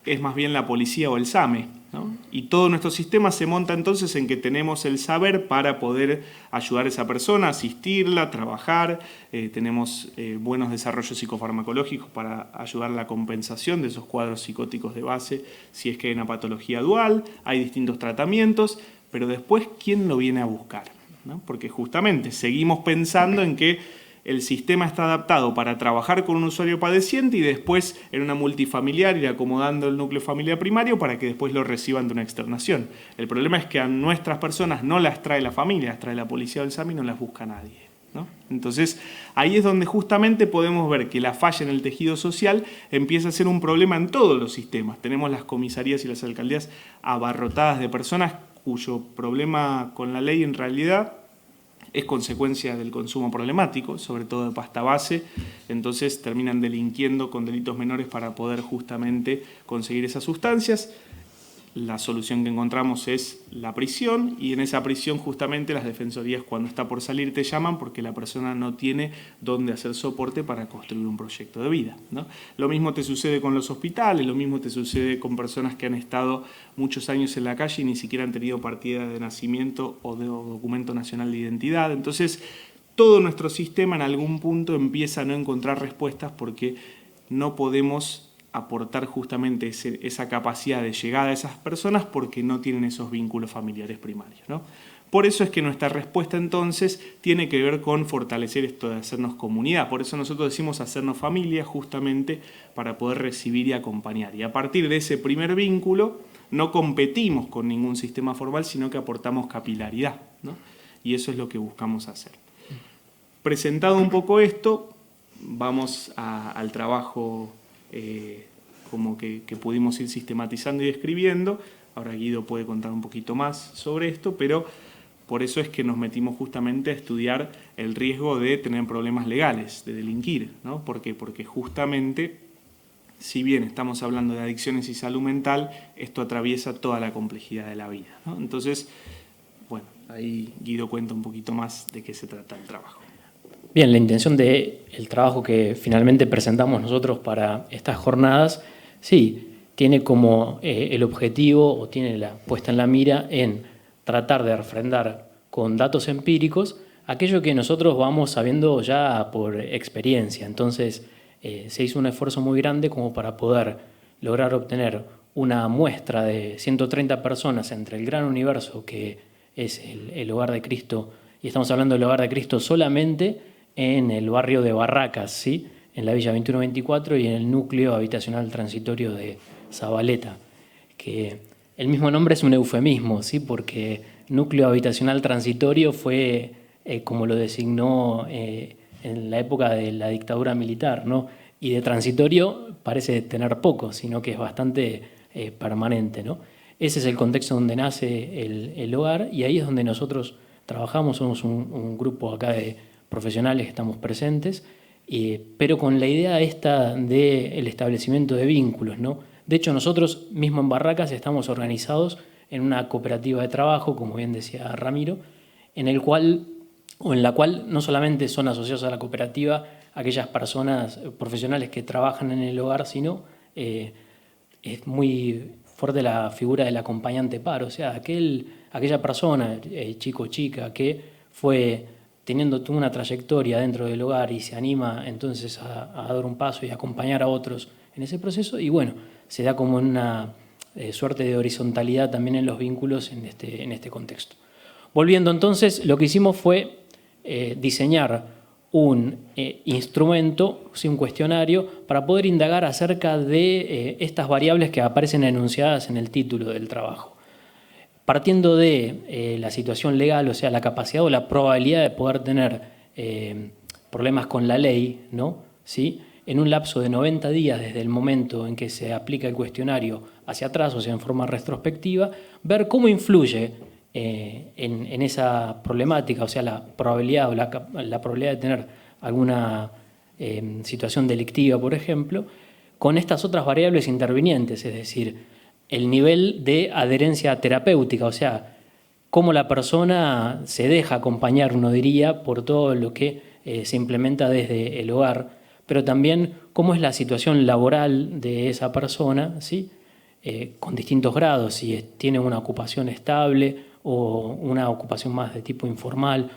H: es más bien la policía o el SAME, ¿no? Y todo nuestro sistema se monta entonces en que tenemos el saber para poder ayudar a esa persona, asistirla, trabajar, tenemos buenos desarrollos psicofarmacológicos para ayudar a la compensación de esos cuadros psicóticos de base, si es que hay una patología dual, hay distintos tratamientos, pero después, ¿quién lo viene a buscar? ¿No? Porque justamente seguimos pensando en que el sistema está adaptado para trabajar con un usuario padeciente y después en una multifamiliar ir acomodando el núcleo familiar primario para que después lo reciban de una externación. El problema es que a nuestras personas no las trae la familia, las trae la policía o el SAMI y no las busca nadie, ¿no? Entonces, ahí es donde justamente podemos ver que la falla en el tejido social empieza a ser un problema en todos los sistemas. Tenemos las comisarías y las alcaldías abarrotadas de personas cuyo problema con la ley en realidad es consecuencia del consumo problemático, sobre todo de pasta base, entonces terminan delinquiendo con delitos menores para poder justamente conseguir esas sustancias. La solución que encontramos es la prisión y en esa prisión justamente las defensorías cuando está por salir te llaman porque la persona no tiene dónde hacer soporte para construir un proyecto de vida, ¿no? Lo mismo te sucede con los hospitales, lo mismo te sucede con personas que han estado muchos años en la calle y ni siquiera han tenido partida de nacimiento o de documento nacional de identidad. Entonces, todo nuestro sistema en algún punto empieza a no encontrar respuestas porque no podemos aportar justamente esa capacidad de llegada a esas personas porque no tienen esos vínculos familiares primarios, ¿no? Por eso es que nuestra respuesta entonces tiene que ver con fortalecer esto de hacernos comunidad. Por eso nosotros decimos hacernos familia justamente para poder recibir y acompañar. Y a partir de ese primer vínculo no competimos con ningún sistema formal, sino que aportamos capilaridad, ¿no? Y eso es lo que buscamos hacer. Presentado un poco esto, vamos al trabajo como que pudimos ir sistematizando y describiendo. Ahora Guido puede contar un poquito más sobre esto, pero por eso es que nos metimos justamente a estudiar el riesgo de tener problemas legales, de delinquir, ¿no? ¿Por qué? Porque justamente, si bien estamos hablando de adicciones y salud mental, esto atraviesa toda la complejidad de la vida, ¿no? Entonces, bueno, ahí Guido cuenta un poquito más de qué se trata el trabajo.
I: Bien, la intención del trabajo que finalmente presentamos nosotros para estas jornadas, sí, tiene como el objetivo o tiene la puesta en la mira en tratar de refrendar con datos empíricos aquello que nosotros vamos sabiendo ya por experiencia. Entonces, se hizo un esfuerzo muy grande como para poder lograr obtener una muestra de 130 personas entre el gran universo que es el Hogar de Cristo, y estamos hablando del Hogar de Cristo solamente en el barrio de Barracas, ¿sí? En la Villa 2124 y en el núcleo habitacional transitorio de Zabaleta, que el mismo nombre es un eufemismo, ¿sí? Porque núcleo habitacional transitorio fue como lo designó en la época de la dictadura militar, ¿no? Y de transitorio parece tener poco, sino que es bastante permanente, ¿no? Ese es el contexto donde nace el hogar y ahí es donde nosotros trabajamos, somos un grupo acá de profesionales que estamos presentes, pero con la idea esta del establecimiento de vínculos, ¿no? De hecho, nosotros mismo en Barracas estamos organizados en una cooperativa de trabajo, como bien decía Ramiro, en el cual o en la cual no solamente son asociados a la cooperativa aquellas personas profesionales que trabajan en el hogar, sino es muy fuerte la figura del acompañante par, o sea, aquella persona, chico o chica, que fue teniendo toda una trayectoria dentro del hogar y se anima entonces a dar un paso y a acompañar a otros en ese proceso, y bueno, se da como una suerte de horizontalidad también en los vínculos en este contexto. Volviendo entonces, lo que hicimos fue diseñar un instrumento, un cuestionario, para poder indagar acerca de estas variables que aparecen enunciadas en el título del trabajo. Partiendo de la situación legal, o sea, la capacidad o la probabilidad de poder tener problemas con la ley, ¿no? ¿Sí? En un lapso de 90 días desde el momento en que se aplica el cuestionario hacia atrás, o sea, en forma retrospectiva, ver cómo influye en esa problemática, o sea, la probabilidad o la probabilidad de tener alguna situación delictiva, por ejemplo, con estas otras variables intervinientes, es decir, el nivel de adherencia terapéutica, o sea, cómo la persona se deja acompañar, uno diría, por todo lo que se implementa desde el hogar, pero también cómo es la situación laboral de esa persona, ¿sí? Con distintos grados, si tiene una ocupación estable o una ocupación más de tipo informal,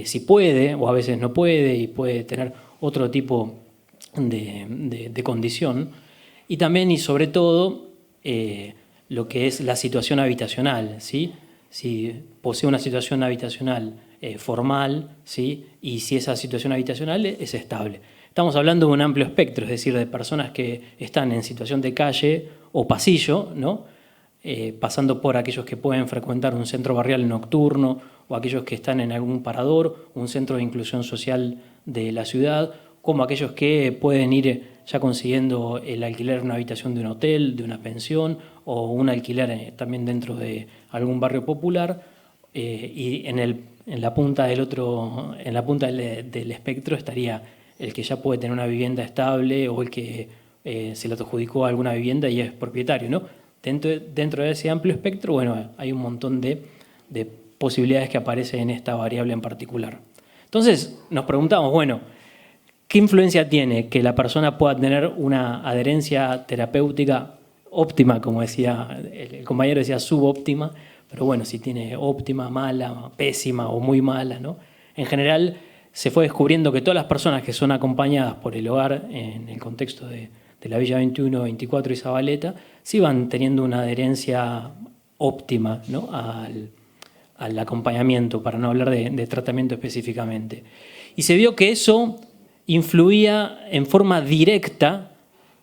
I: si puede o a veces no puede y puede tener otro tipo de condición. Y también y sobre todo lo que es la situación habitacional, ¿sí? Si posee una situación habitacional formal, ¿sí? Y si esa situación habitacional es estable. Estamos hablando de un amplio espectro, es decir, de personas que están en situación de calle o pasillo, ¿no? Pasando por aquellos que pueden frecuentar un centro barrial nocturno o aquellos que están en algún parador, un centro de inclusión social de la ciudad, como aquellos que pueden ir ya consiguiendo el alquiler de una habitación de un hotel, de una pensión o un alquiler también dentro de algún barrio popular, y en la punta del del espectro estaría el que ya puede tener una vivienda estable o el que se le adjudicó alguna vivienda y es propietario, ¿no? Dentro de ese amplio espectro, bueno, hay un montón de posibilidades que aparecen en esta variable en particular. Entonces, nos preguntamos, bueno, ¿qué influencia tiene que la persona pueda tener una adherencia terapéutica óptima, como decía el compañero, decía subóptima, pero bueno, si tiene óptima, mala, pésima o muy mala, ¿no? En general, se fue descubriendo que todas las personas que son acompañadas por el hogar en el contexto de la Villa 21, 24 y Zabaleta, sí van teniendo una adherencia óptima, ¿no? al acompañamiento, para no hablar de tratamiento específicamente. Y se vio que eso influía en forma directa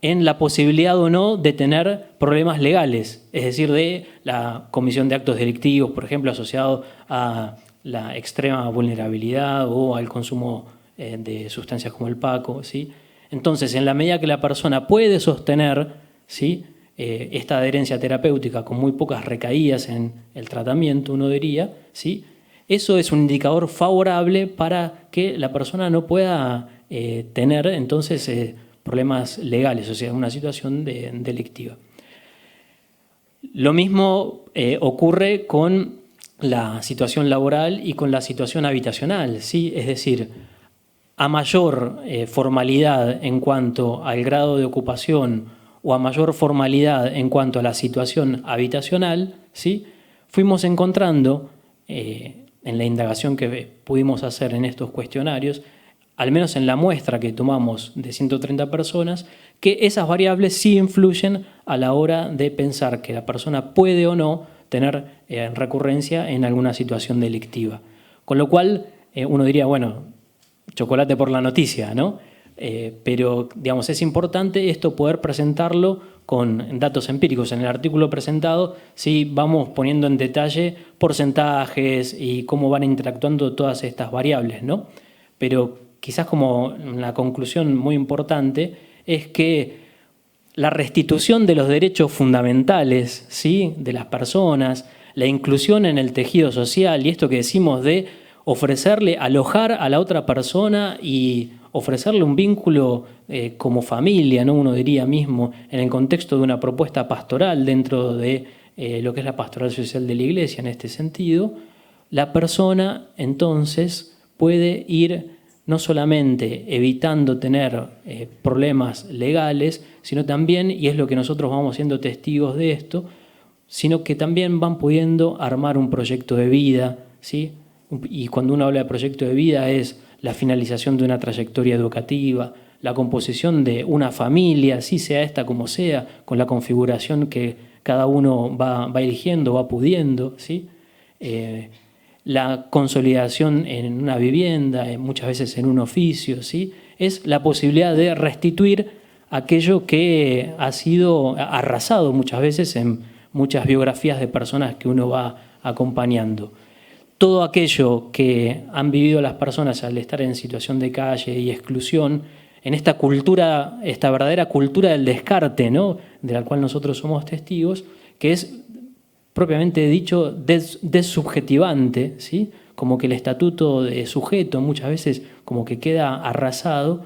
I: en la posibilidad o no de tener problemas legales, es decir, de la comisión de actos delictivos, por ejemplo, asociado a la extrema vulnerabilidad o al consumo de sustancias como el Paco, ¿sí? Entonces, en la medida que la persona puede sostener, ¿sí? Esta adherencia terapéutica con muy pocas recaídas en el tratamiento, uno diría, ¿sí? Eso es un indicador favorable para que la persona no pueda tener entonces problemas legales, o sea, una situación delictiva. Lo mismo ocurre con la situación laboral y con la situación habitacional, ¿sí? Es decir, a mayor formalidad en cuanto al grado de ocupación o a mayor formalidad en cuanto a la situación habitacional, ¿sí? Fuimos encontrando en la indagación que pudimos hacer en estos cuestionarios, al menos en la muestra que tomamos de 130 personas, que esas variables sí influyen a la hora de pensar que la persona puede o no tener recurrencia en alguna situación delictiva. Con lo cual, uno diría, bueno, chocolate por la noticia, ¿no? Pero, digamos, es importante esto poder presentarlo con datos empíricos. En el artículo presentado sí vamos poniendo en detalle porcentajes y cómo van interactuando todas estas variables, ¿no? Pero quizás como una conclusión muy importante es que la restitución de los derechos fundamentales, ¿sí? De las personas, la inclusión en el tejido social y esto que decimos de ofrecerle, alojar a la otra persona y ofrecerle un vínculo como familia, ¿no? Uno diría mismo, en el contexto de una propuesta pastoral dentro de lo que es la pastoral social de la Iglesia en este sentido, la persona entonces puede ir no solamente evitando tener problemas legales, sino también, y es lo que nosotros vamos siendo testigos de esto, sino que también van pudiendo armar un proyecto de vida, ¿sí? Y cuando uno habla de proyecto de vida es la finalización de una trayectoria educativa, la composición de una familia, así sea esta como sea, con la configuración que cada uno va eligiendo, va pudiendo, ¿sí? La consolidación en una vivienda, muchas veces en un oficio, ¿sí? Es la posibilidad de restituir aquello que ha sido arrasado muchas veces en muchas biografías de personas que uno va acompañando. Todo aquello que han vivido las personas al estar en situación de calle y exclusión, en esta cultura, esta verdadera cultura del descarte, ¿no? De la cual nosotros somos testigos, que es propiamente dicho desubjetivante, ¿sí? Como que el estatuto de sujeto muchas veces como que queda arrasado.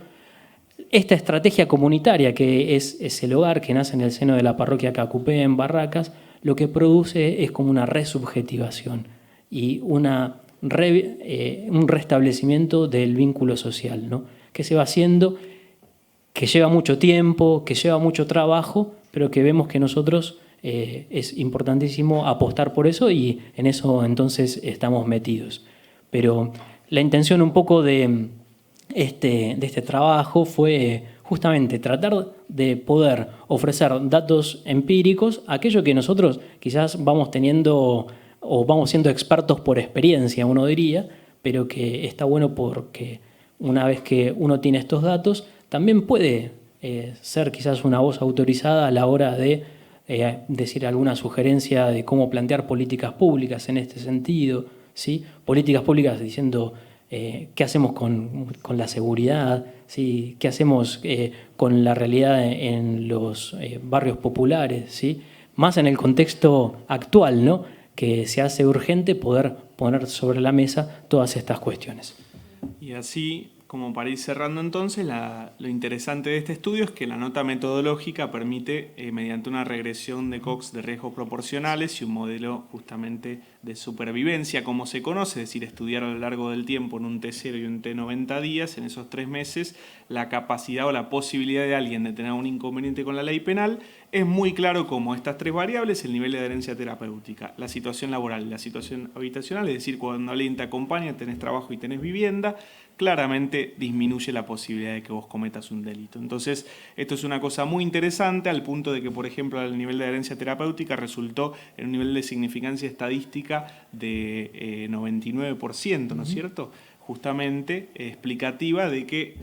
I: Esta estrategia comunitaria que es el hogar que nace en el seno de la parroquia Cacupé en Barracas, lo que produce es como una resubjetivación y un restablecimiento del vínculo social, ¿no? Que se va haciendo, que lleva mucho tiempo, que lleva mucho trabajo, pero que vemos que nosotros es importantísimo apostar por eso y en eso entonces estamos metidos. Pero la intención un poco de este trabajo fue justamente tratar de poder ofrecer datos empíricos, aquello que nosotros quizás vamos teniendo o vamos siendo expertos por experiencia, uno diría, pero que está bueno porque una vez que uno tiene estos datos, también puede ser quizás una voz autorizada a la hora de decir alguna sugerencia de cómo plantear políticas públicas en este sentido, ¿sí? Políticas públicas diciendo qué hacemos con la seguridad, ¿sí? Qué hacemos con la realidad en los barrios populares, ¿sí? Más en el contexto actual, ¿no? Que se hace urgente poder poner sobre la mesa todas estas cuestiones.
H: Y así, como para ir cerrando entonces, lo interesante de este estudio es que la nota metodológica permite, mediante una regresión de Cox de riesgos proporcionales y un modelo justamente de supervivencia, como se conoce, es decir, estudiar a lo largo del tiempo en un T0 y un T90 días, en esos 3 meses, la capacidad o la posibilidad de alguien de tener un inconveniente con la ley penal. Es muy claro cómo estas 3 variables, el nivel de adherencia terapéutica, la situación laboral y la situación habitacional, es decir, cuando alguien te acompaña, tenés trabajo y tenés vivienda, claramente disminuye la posibilidad de que vos cometas un delito. Entonces, esto es una cosa muy interesante al punto de que, por ejemplo, el nivel de adherencia terapéutica resultó en un nivel de significancia estadística de 99%, ¿no es cierto? Justamente explicativa de que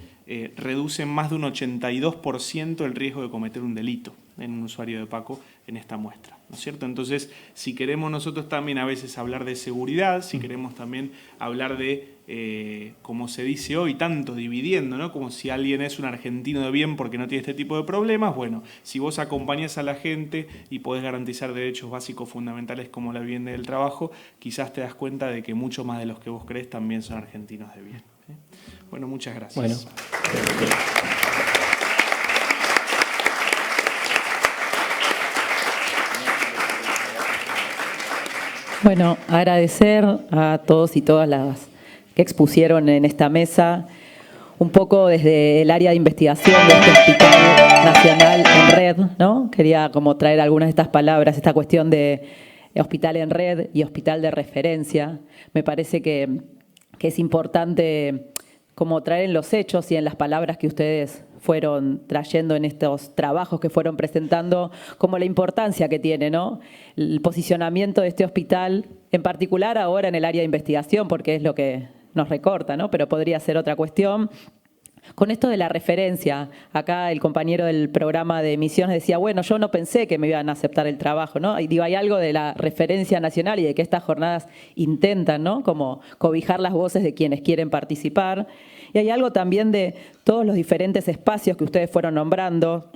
H: reduce más de un 82% el riesgo de cometer un delito en un usuario de Paco en esta muestra, ¿no es cierto? Entonces, si queremos nosotros también a veces hablar de seguridad, si queremos también hablar de, como se dice hoy, tanto dividiendo, ¿no? Como si alguien es un argentino de bien porque no tiene este tipo de problemas, bueno, si vos acompañás a la gente y podés garantizar derechos básicos fundamentales como la vivienda y el trabajo, quizás te das cuenta de que mucho más de los que vos crees también son argentinos de bien, ¿eh? Bueno, muchas gracias.
I: Bueno.
A: Bueno, agradecer a todos y todas las que expusieron en esta mesa, un poco desde el área de investigación de este Hospital Nacional en Red, ¿no? Quería como traer algunas de estas palabras, esta cuestión de hospital en red y hospital de referencia. Me parece que es importante como traer en los hechos y en las palabras que ustedes fueron trayendo en estos trabajos que fueron presentando, como la importancia que tiene, ¿no? El posicionamiento de este hospital, en particular ahora en el área de investigación, porque es lo que nos recorta, ¿no? Pero podría ser otra cuestión. Con esto de la referencia, acá el compañero del programa de emisiones decía, bueno, yo no pensé que me iban a aceptar el trabajo, ¿no? Y digo, hay algo de la referencia nacional y de que estas jornadas intentan, ¿no? Como cobijar las voces de quienes quieren participar. Y hay algo también de todos los diferentes espacios que ustedes fueron nombrando,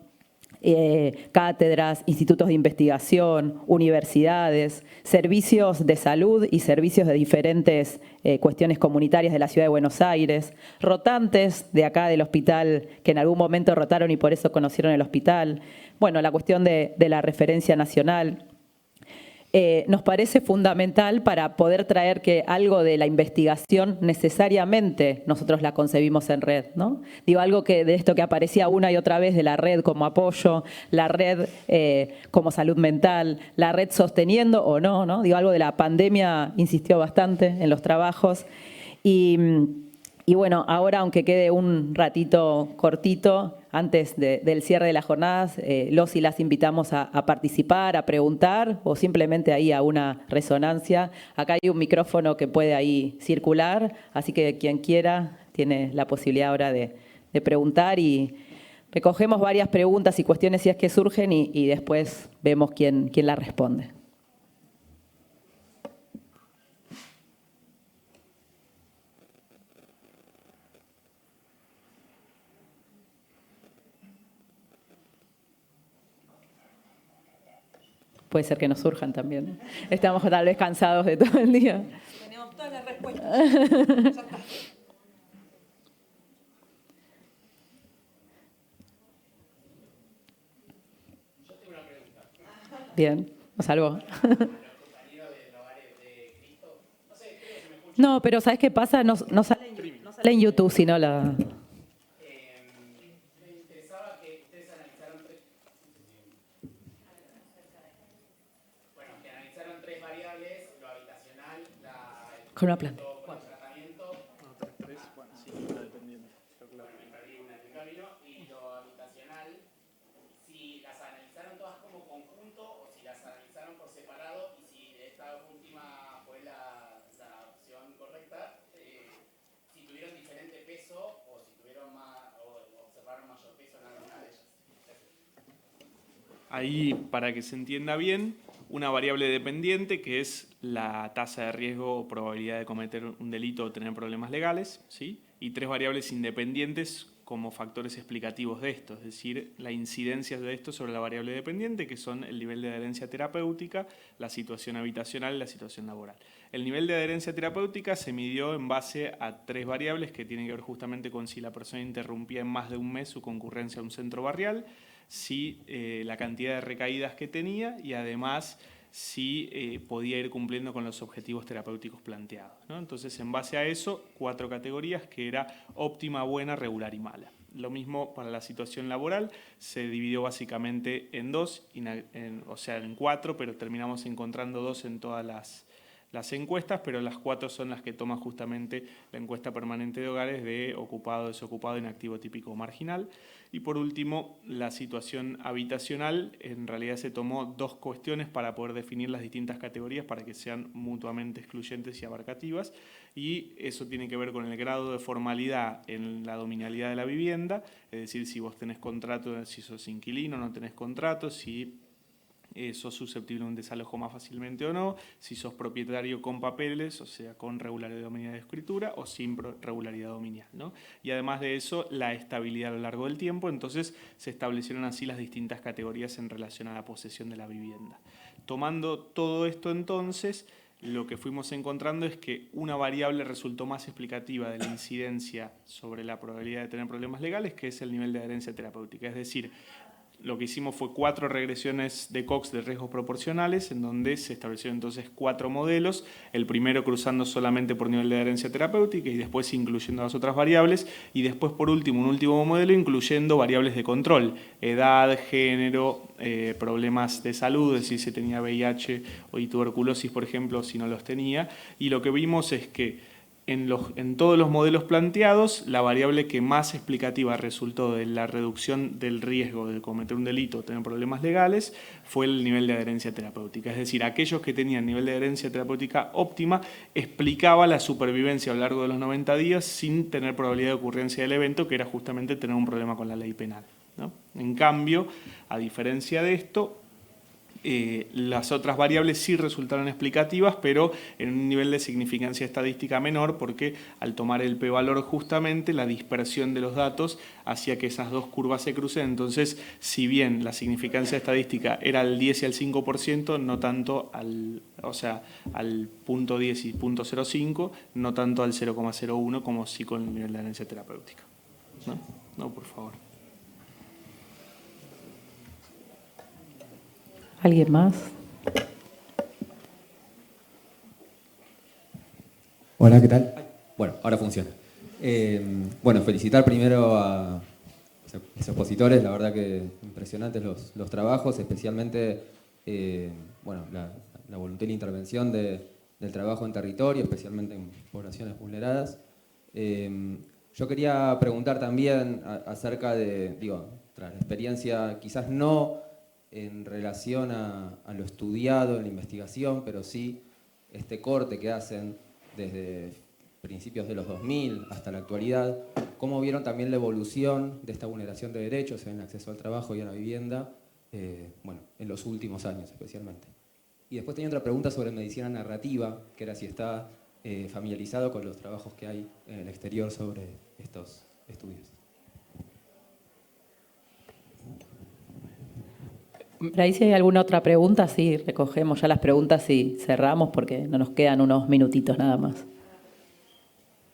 A: cátedras, institutos de investigación, universidades, servicios de salud y servicios de diferentes cuestiones comunitarias de la Ciudad de Buenos Aires, rotantes de acá del hospital que en algún momento rotaron y por eso conocieron el hospital. Bueno, la cuestión de la referencia nacional. nos parece fundamental para poder traer que algo de la investigación necesariamente nosotros la concebimos en red, ¿no? Digo, algo que de esto que aparecía una y otra vez de la red como apoyo, la red como salud mental, la red sosteniendo o no, ¿no? Digo, algo de la pandemia insistió bastante en los trabajos. Y bueno, ahora, aunque quede un ratito cortito, antes del cierre de las jornadas, los y las invitamos a participar, a preguntar o simplemente ahí a una resonancia. Acá hay un micrófono que puede ahí circular, así que quien quiera tiene la posibilidad ahora de preguntar y recogemos varias preguntas y cuestiones si es que surgen y después vemos quién las responde. Puede ser que nos surjan también. Estamos tal vez cansados de todo el día.
J: Tenemos todas las respuestas. Ya está.
A: Bien, nos salvó. No, pero ¿sabes qué pasa? No sale en YouTube, sino la... Con una planta.
H: Ahí, para que se entienda bien, una variable dependiente que es la tasa de riesgo o probabilidad de cometer un delito o tener problemas legales, ¿sí? Y 3 variables independientes como factores explicativos de esto, es decir, la incidencia de esto sobre la variable dependiente, que son el nivel de adherencia terapéutica, la situación habitacional y la situación laboral. El nivel de adherencia terapéutica se midió en base a 3 variables que tienen que ver justamente con si la persona interrumpía en más de un mes su concurrencia a un centro barrial, si la cantidad de recaídas que tenía y además si podía ir cumpliendo con los objetivos terapéuticos planteados, ¿no? Entonces, en base a eso, 4 categorías que era óptima, buena, regular y mala. Lo mismo para la situación laboral, se dividió básicamente en 2, o sea, en 4, pero terminamos encontrando 2 en todas las encuestas, pero las 4 son las que toma justamente la encuesta permanente de hogares de ocupado, desocupado, inactivo, típico o marginal. Y por último, la situación habitacional, en realidad se tomó 2 cuestiones para poder definir las distintas categorías para que sean mutuamente excluyentes y abarcativas, y eso tiene que ver con el grado de formalidad en la dominalidad de la vivienda, es decir, si vos tenés contrato, si sos inquilino, no tenés contrato, si sos susceptible de un desalojo más fácilmente o no, si sos propietario con papeles, o sea, con regularidad dominial de escritura o sin regularidad dominial, ¿no? Y además de eso, la estabilidad a lo largo del tiempo, entonces se establecieron así las distintas categorías en relación a la posesión de la vivienda. Tomando todo esto entonces, lo que fuimos encontrando es que una variable resultó más explicativa de la incidencia sobre la probabilidad de tener problemas legales, que es el nivel de adherencia terapéutica, es decir, lo que hicimos fue 4 regresiones de Cox de riesgos proporcionales, en donde se establecieron entonces 4 modelos, el primero cruzando solamente por nivel de adherencia terapéutica y después incluyendo las otras variables, y después por último un último modelo incluyendo variables de control, edad, género, problemas de salud, es decir, si tenía VIH o tuberculosis, por ejemplo, si no los tenía, y lo que vimos es que en todos los modelos planteados, la variable que más explicativa resultó de la reducción del riesgo de cometer un delito o tener problemas legales fue el nivel de adherencia terapéutica. Es decir, aquellos que tenían nivel de adherencia terapéutica óptima explicaba la supervivencia a lo largo de los 90 días sin tener probabilidad de ocurrencia del evento, que era justamente tener un problema con la ley penal, ¿no? En cambio, a diferencia de esto, las otras variables sí resultaron explicativas, pero en un nivel de significancia estadística menor, porque al tomar el p-valor justamente la dispersión de los datos hacía que esas 2 curvas se crucen. Entonces, si bien la significancia estadística era al 10 y al 5%, no tanto al 0.10 y 0.05, no tanto al 0,01 como sí con el nivel de adherencia terapéutica. No, por favor.
A: ¿Alguien más?
K: Hola, ¿qué tal? Bueno, ahora funciona. Bueno, felicitar primero a los expositores, la verdad que impresionantes los trabajos, especialmente bueno, la voluntad y la intervención del trabajo en territorio, especialmente en poblaciones vulneradas. Yo quería preguntar también acerca de, digo, tras la experiencia, quizás no en relación a lo estudiado en la investigación, pero sí este corte que hacen desde principios de los 2000 hasta la actualidad, ¿cómo vieron también la evolución de esta vulneración de derechos en el acceso al trabajo y a la vivienda, bueno, en los últimos años especialmente? Y después tenía otra pregunta sobre medicina narrativa, que era si está familiarizado con los trabajos que hay en el exterior sobre estos estudios.
A: Por ahí si hay alguna otra pregunta, sí, recogemos ya las preguntas y cerramos porque no nos quedan unos minutitos nada más.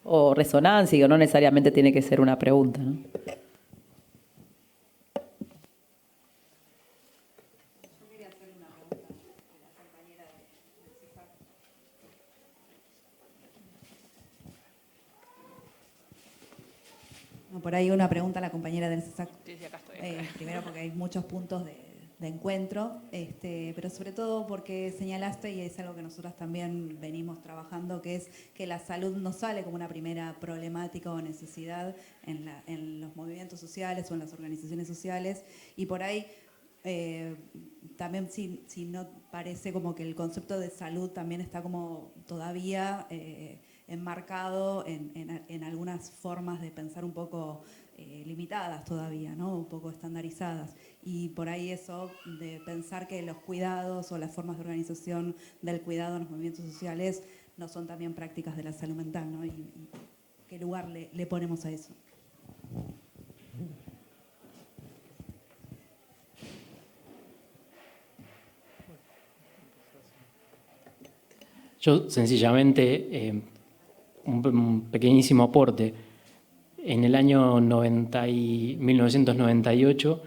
A: O resonancia, que no necesariamente tiene que ser una pregunta, ¿no?
F: Por ahí una pregunta a la compañera del CESAC.
B: Sí, acá estoy.
F: Primero porque hay muchos puntos de encuentro, pero sobre todo porque señalaste, y es algo que nosotros también venimos trabajando, que es que la salud no sale como una primera problemática o necesidad en los movimientos sociales o en las organizaciones sociales, y por ahí también si no parece como que el concepto de salud también está como todavía enmarcado en algunas formas de pensar un poco limitadas todavía, ¿no? Un poco estandarizadas. Y por ahí eso de pensar que los cuidados o las formas de organización del cuidado en los movimientos sociales no son también prácticas de la salud mental, ¿no? Y qué lugar le ponemos a eso.
I: Yo sencillamente, un pequeñísimo aporte. En el año 1998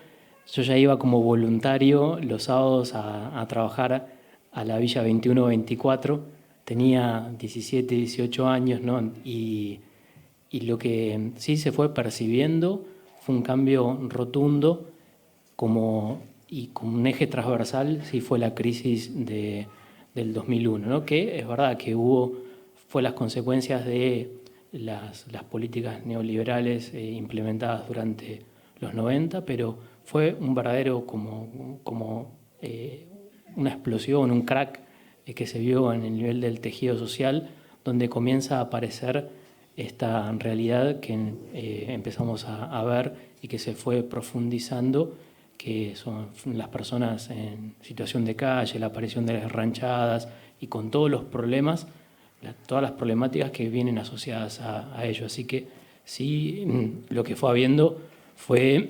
I: yo ya iba como voluntario los sábados a trabajar a la Villa 21-24. Tenía 17, 18 años, ¿no? Y lo que sí se fue percibiendo fue un cambio rotundo y como un eje transversal sí fue la crisis del 2001, ¿no? Que es verdad que fue las consecuencias de las políticas neoliberales implementadas durante los 90, pero fue un verdadero una explosión, un crack que se vio en el nivel del tejido social, donde comienza a aparecer esta realidad que empezamos a ver y que se fue profundizando, que son las personas en situación de calle, la aparición de las ranchadas y con todos los problemas, todas las problemáticas que vienen asociadas a ello. Así que sí, lo que fue habiendo fue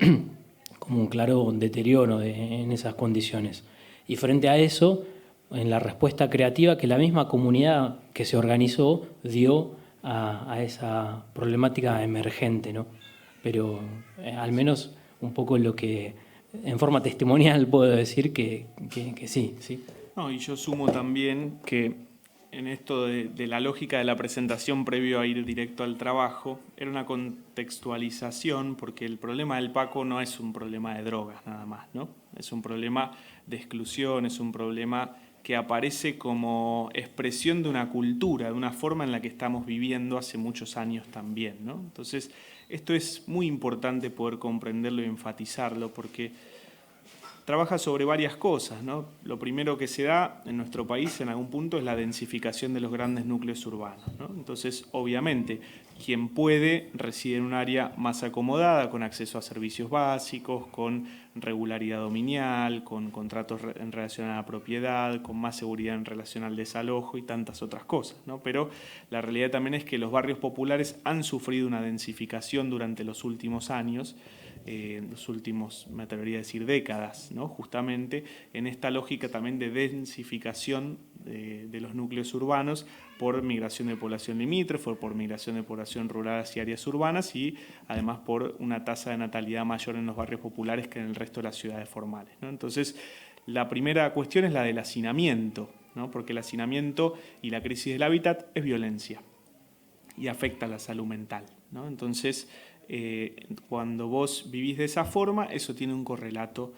I: como un claro deterioro en esas condiciones. Y frente a eso, en la respuesta creativa que la misma comunidad que se organizó dio a esa problemática emergente, ¿no? Pero al menos un poco lo que en forma testimonial puedo decir que sí, sí.
H: No, y yo sumo también que en esto de la lógica de la presentación previo a ir directo al trabajo, era una contextualización, porque el problema del Paco no es un problema de drogas nada más, ¿no? Es un problema de exclusión, es un problema que aparece como expresión de una cultura, de una forma en la que estamos viviendo hace muchos años también, ¿no? Entonces, esto es muy importante poder comprenderlo y enfatizarlo, porque trabaja sobre varias cosas, ¿no? Lo primero que se da en nuestro país en algún punto es la densificación de los grandes núcleos urbanos, ¿no? Entonces, obviamente, quien puede reside en un área más acomodada, con acceso a servicios básicos, con regularidad dominial, con contratos en relación a la propiedad, con más seguridad en relación al desalojo y tantas otras cosas, ¿no? Pero la realidad también es que los barrios populares han sufrido una densificación durante los últimos años, los últimos, me atrevería a decir, décadas, ¿no? Justamente en esta lógica también de densificación de los núcleos urbanos por migración de población limítrofe, por migración de población rural hacia áreas urbanas y además por una tasa de natalidad mayor en los barrios populares que en el resto de las ciudades formales, ¿no? Entonces, la primera cuestión es la del hacinamiento, ¿no? Porque el hacinamiento y la crisis del hábitat es violencia. y afecta la salud mental, ¿no? Entonces, cuando vos vivís de esa forma, eso tiene un correlato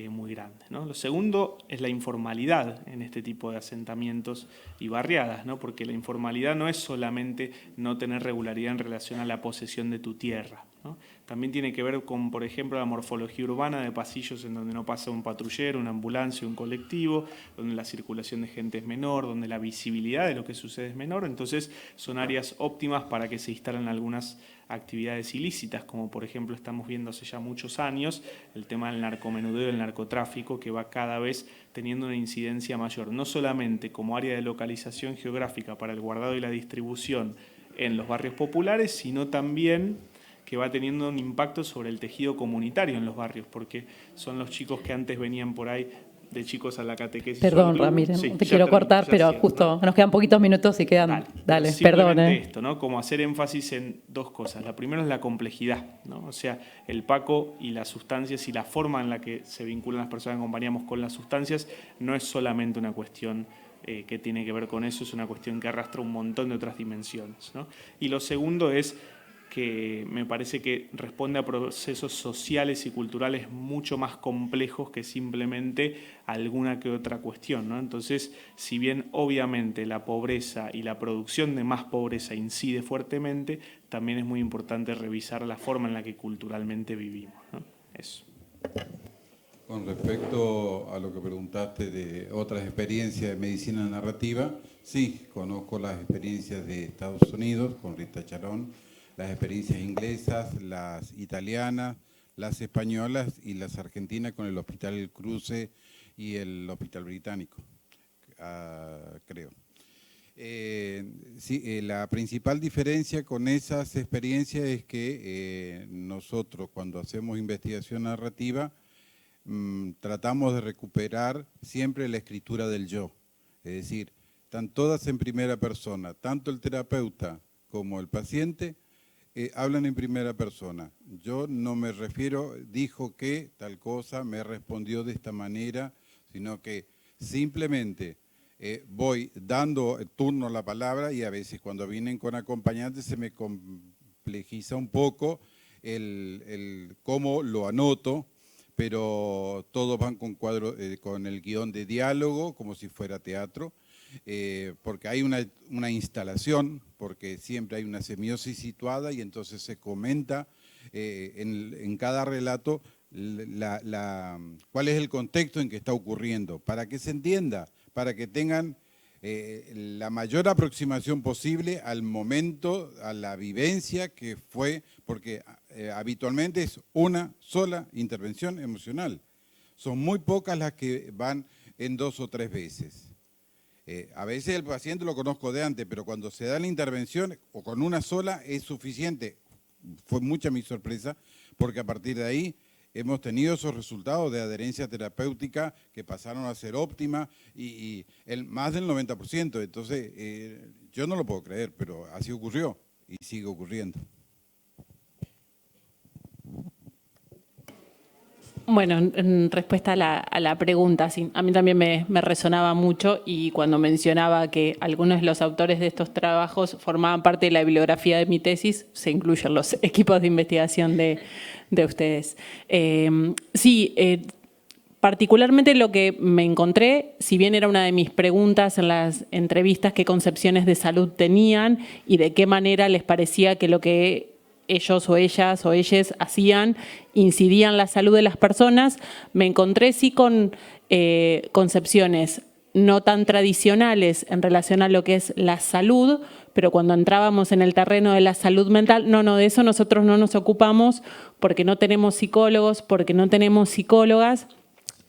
H: muy grande, ¿no? Lo segundo es la informalidad en este tipo de asentamientos y barriadas, ¿no? Porque la informalidad no es solamente no tener regularidad en relación a la posesión de tu tierra, ¿no? También tiene que ver con, por ejemplo, la morfología urbana de pasillos en donde no pasa un patrullero, una ambulancia, un colectivo, donde la circulación de gente es menor, donde la visibilidad de lo que sucede es menor. Entonces, son áreas óptimas para que se instalen algunas actividades ilícitas, como por ejemplo estamos viendo hace ya muchos años el tema del narcomenudeo y el narcotráfico, que va cada vez teniendo una incidencia mayor, no solamente como área de localización geográfica para el guardado y la distribución en los barrios populares, sino también que va teniendo un impacto sobre el tejido comunitario en los barrios, porque son los chicos que antes venían por ahí de chicos a la catequesis.
A: Perdón, Ramírez, te quiero cortar, pero justo nos quedan poquitos minutos y quedan... Dale, perdón.
H: Esto, ¿no? Como hacer énfasis en dos cosas. La primera es la complejidad, ¿no? O sea, el PACO y las sustancias y la forma en la que se vinculan las personas que acompañamos con las sustancias no es solamente una cuestión que tiene que ver con eso, es una cuestión que arrastra un montón de otras dimensiones, ¿no? Y lo segundo es que me parece que responde a procesos sociales y culturales mucho más complejos que simplemente alguna que otra cuestión, ¿no? Entonces, si bien obviamente la pobreza y la producción de más pobreza incide fuertemente, también es muy importante revisar la forma en la que culturalmente vivimos, ¿no? Eso.
C: Con respecto a lo que preguntaste de otras experiencias de medicina narrativa, sí, conozco las experiencias de Estados Unidos con Rita Charón, las experiencias inglesas, las italianas, las españolas y las argentinas con el Hospital El Cruce y el Hospital Británico, creo. Sí, la principal diferencia con esas experiencias es que nosotros cuando hacemos investigación narrativa tratamos de recuperar siempre la escritura del yo, es decir, están todas en primera persona, tanto el terapeuta como el paciente hablan en primera persona. Yo no me refiero, dijo que tal cosa, me respondió de esta manera, sino que simplemente voy dando turno a la palabra y a veces cuando vienen con acompañantes se me complejiza un poco el cómo lo anoto, pero todos van con el guión de diálogo como si fuera teatro. Porque hay una instalación, porque siempre hay una semiosis situada y entonces se comenta en cada relato cuál es el contexto en que está ocurriendo, para que se entienda, para que tengan la mayor aproximación posible al momento, a la vivencia que fue, porque habitualmente es una sola intervención emocional. Son muy pocas las que van en 2 o 3 veces. A veces el paciente lo conozco de antes, pero cuando se da la intervención o con una sola es suficiente. Fue mucha mi sorpresa, porque a partir de ahí hemos tenido esos resultados de adherencia terapéutica que pasaron a ser óptima y más del 90%. Entonces, yo no lo puedo creer, pero así ocurrió y sigue ocurriendo.
D: Bueno, en respuesta a la pregunta, sí, a mí también me resonaba mucho y cuando mencionaba que algunos de los autores de estos trabajos formaban parte de la bibliografía de mi tesis, se incluyen los equipos de investigación de ustedes. Particularmente lo que me encontré, si bien era una de mis preguntas en las entrevistas, qué concepciones de salud tenían y de qué manera les parecía que lo que ellos o ellas o ellas hacían incidían en la salud de las personas, me encontré sí con concepciones no tan tradicionales en relación a lo que es la salud, pero cuando entrábamos en el terreno de la salud mental, no, de eso nosotros no nos ocupamos porque no tenemos psicólogos, porque no tenemos psicólogas.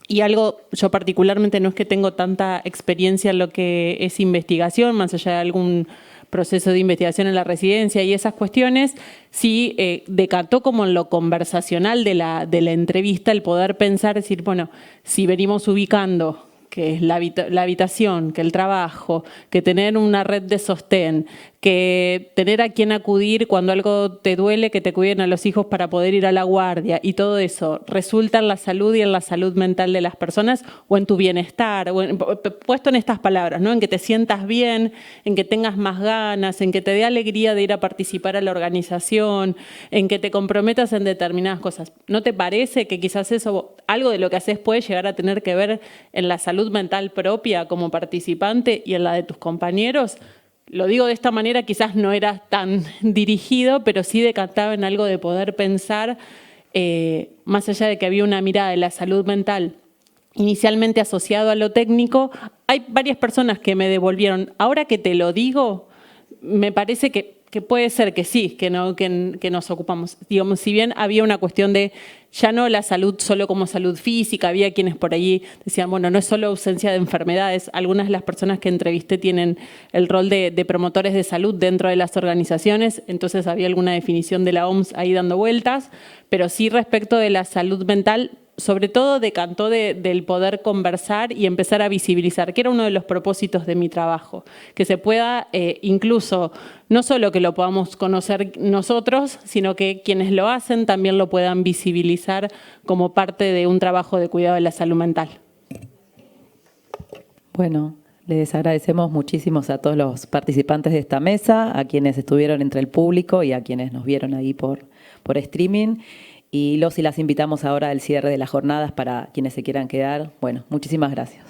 D: Y algo, yo particularmente no es que tengo tanta experiencia en lo que es investigación, más allá de algún proceso de investigación en la residencia y esas cuestiones, sí decantó como en lo conversacional de la entrevista el poder pensar, decir, bueno, si venimos ubicando que es la habitación, que el trabajo, que tener una red de sostén, que tener a quien acudir cuando algo te duele, que te cuiden a los hijos para poder ir a la guardia y todo eso, ¿resulta en la salud y en la salud mental de las personas o en tu bienestar? Puesto en estas palabras, ¿no? En que te sientas bien, en que tengas más ganas, en que te dé alegría de ir a participar a la organización, en que te comprometas en determinadas cosas. ¿No te parece que quizás eso, algo de lo que haces puede llegar a tener que ver en la salud mental propia como participante y en la de tus compañeros? Lo digo de esta manera, quizás no era tan dirigido, pero sí decantaba en algo de poder pensar, más allá de que había una mirada de la salud mental inicialmente asociado a lo técnico, hay varias personas que me devolvieron. Ahora que te lo digo, me parece que puede ser que sí, que nos ocupamos. Digamos, si bien había una cuestión de ya no la salud solo como salud física, había quienes por allí decían, bueno, no es solo ausencia de enfermedades. Algunas de las personas que entrevisté tienen el rol de promotores de salud dentro de las organizaciones, entonces había alguna definición de la OMS ahí dando vueltas, pero sí respecto de la salud mental, sobre todo decantó del poder conversar y empezar a visibilizar, que era uno de los propósitos de mi trabajo, que se pueda incluso, no solo que lo podamos conocer nosotros, sino que quienes lo hacen también lo puedan visibilizar como parte de un trabajo de cuidado de la salud mental.
A: Bueno, les agradecemos muchísimo a todos los participantes de esta mesa, a quienes estuvieron entre el público y a quienes nos vieron ahí por streaming. Y los y las invitamos ahora al cierre de las jornadas para quienes se quieran quedar. Bueno, muchísimas gracias.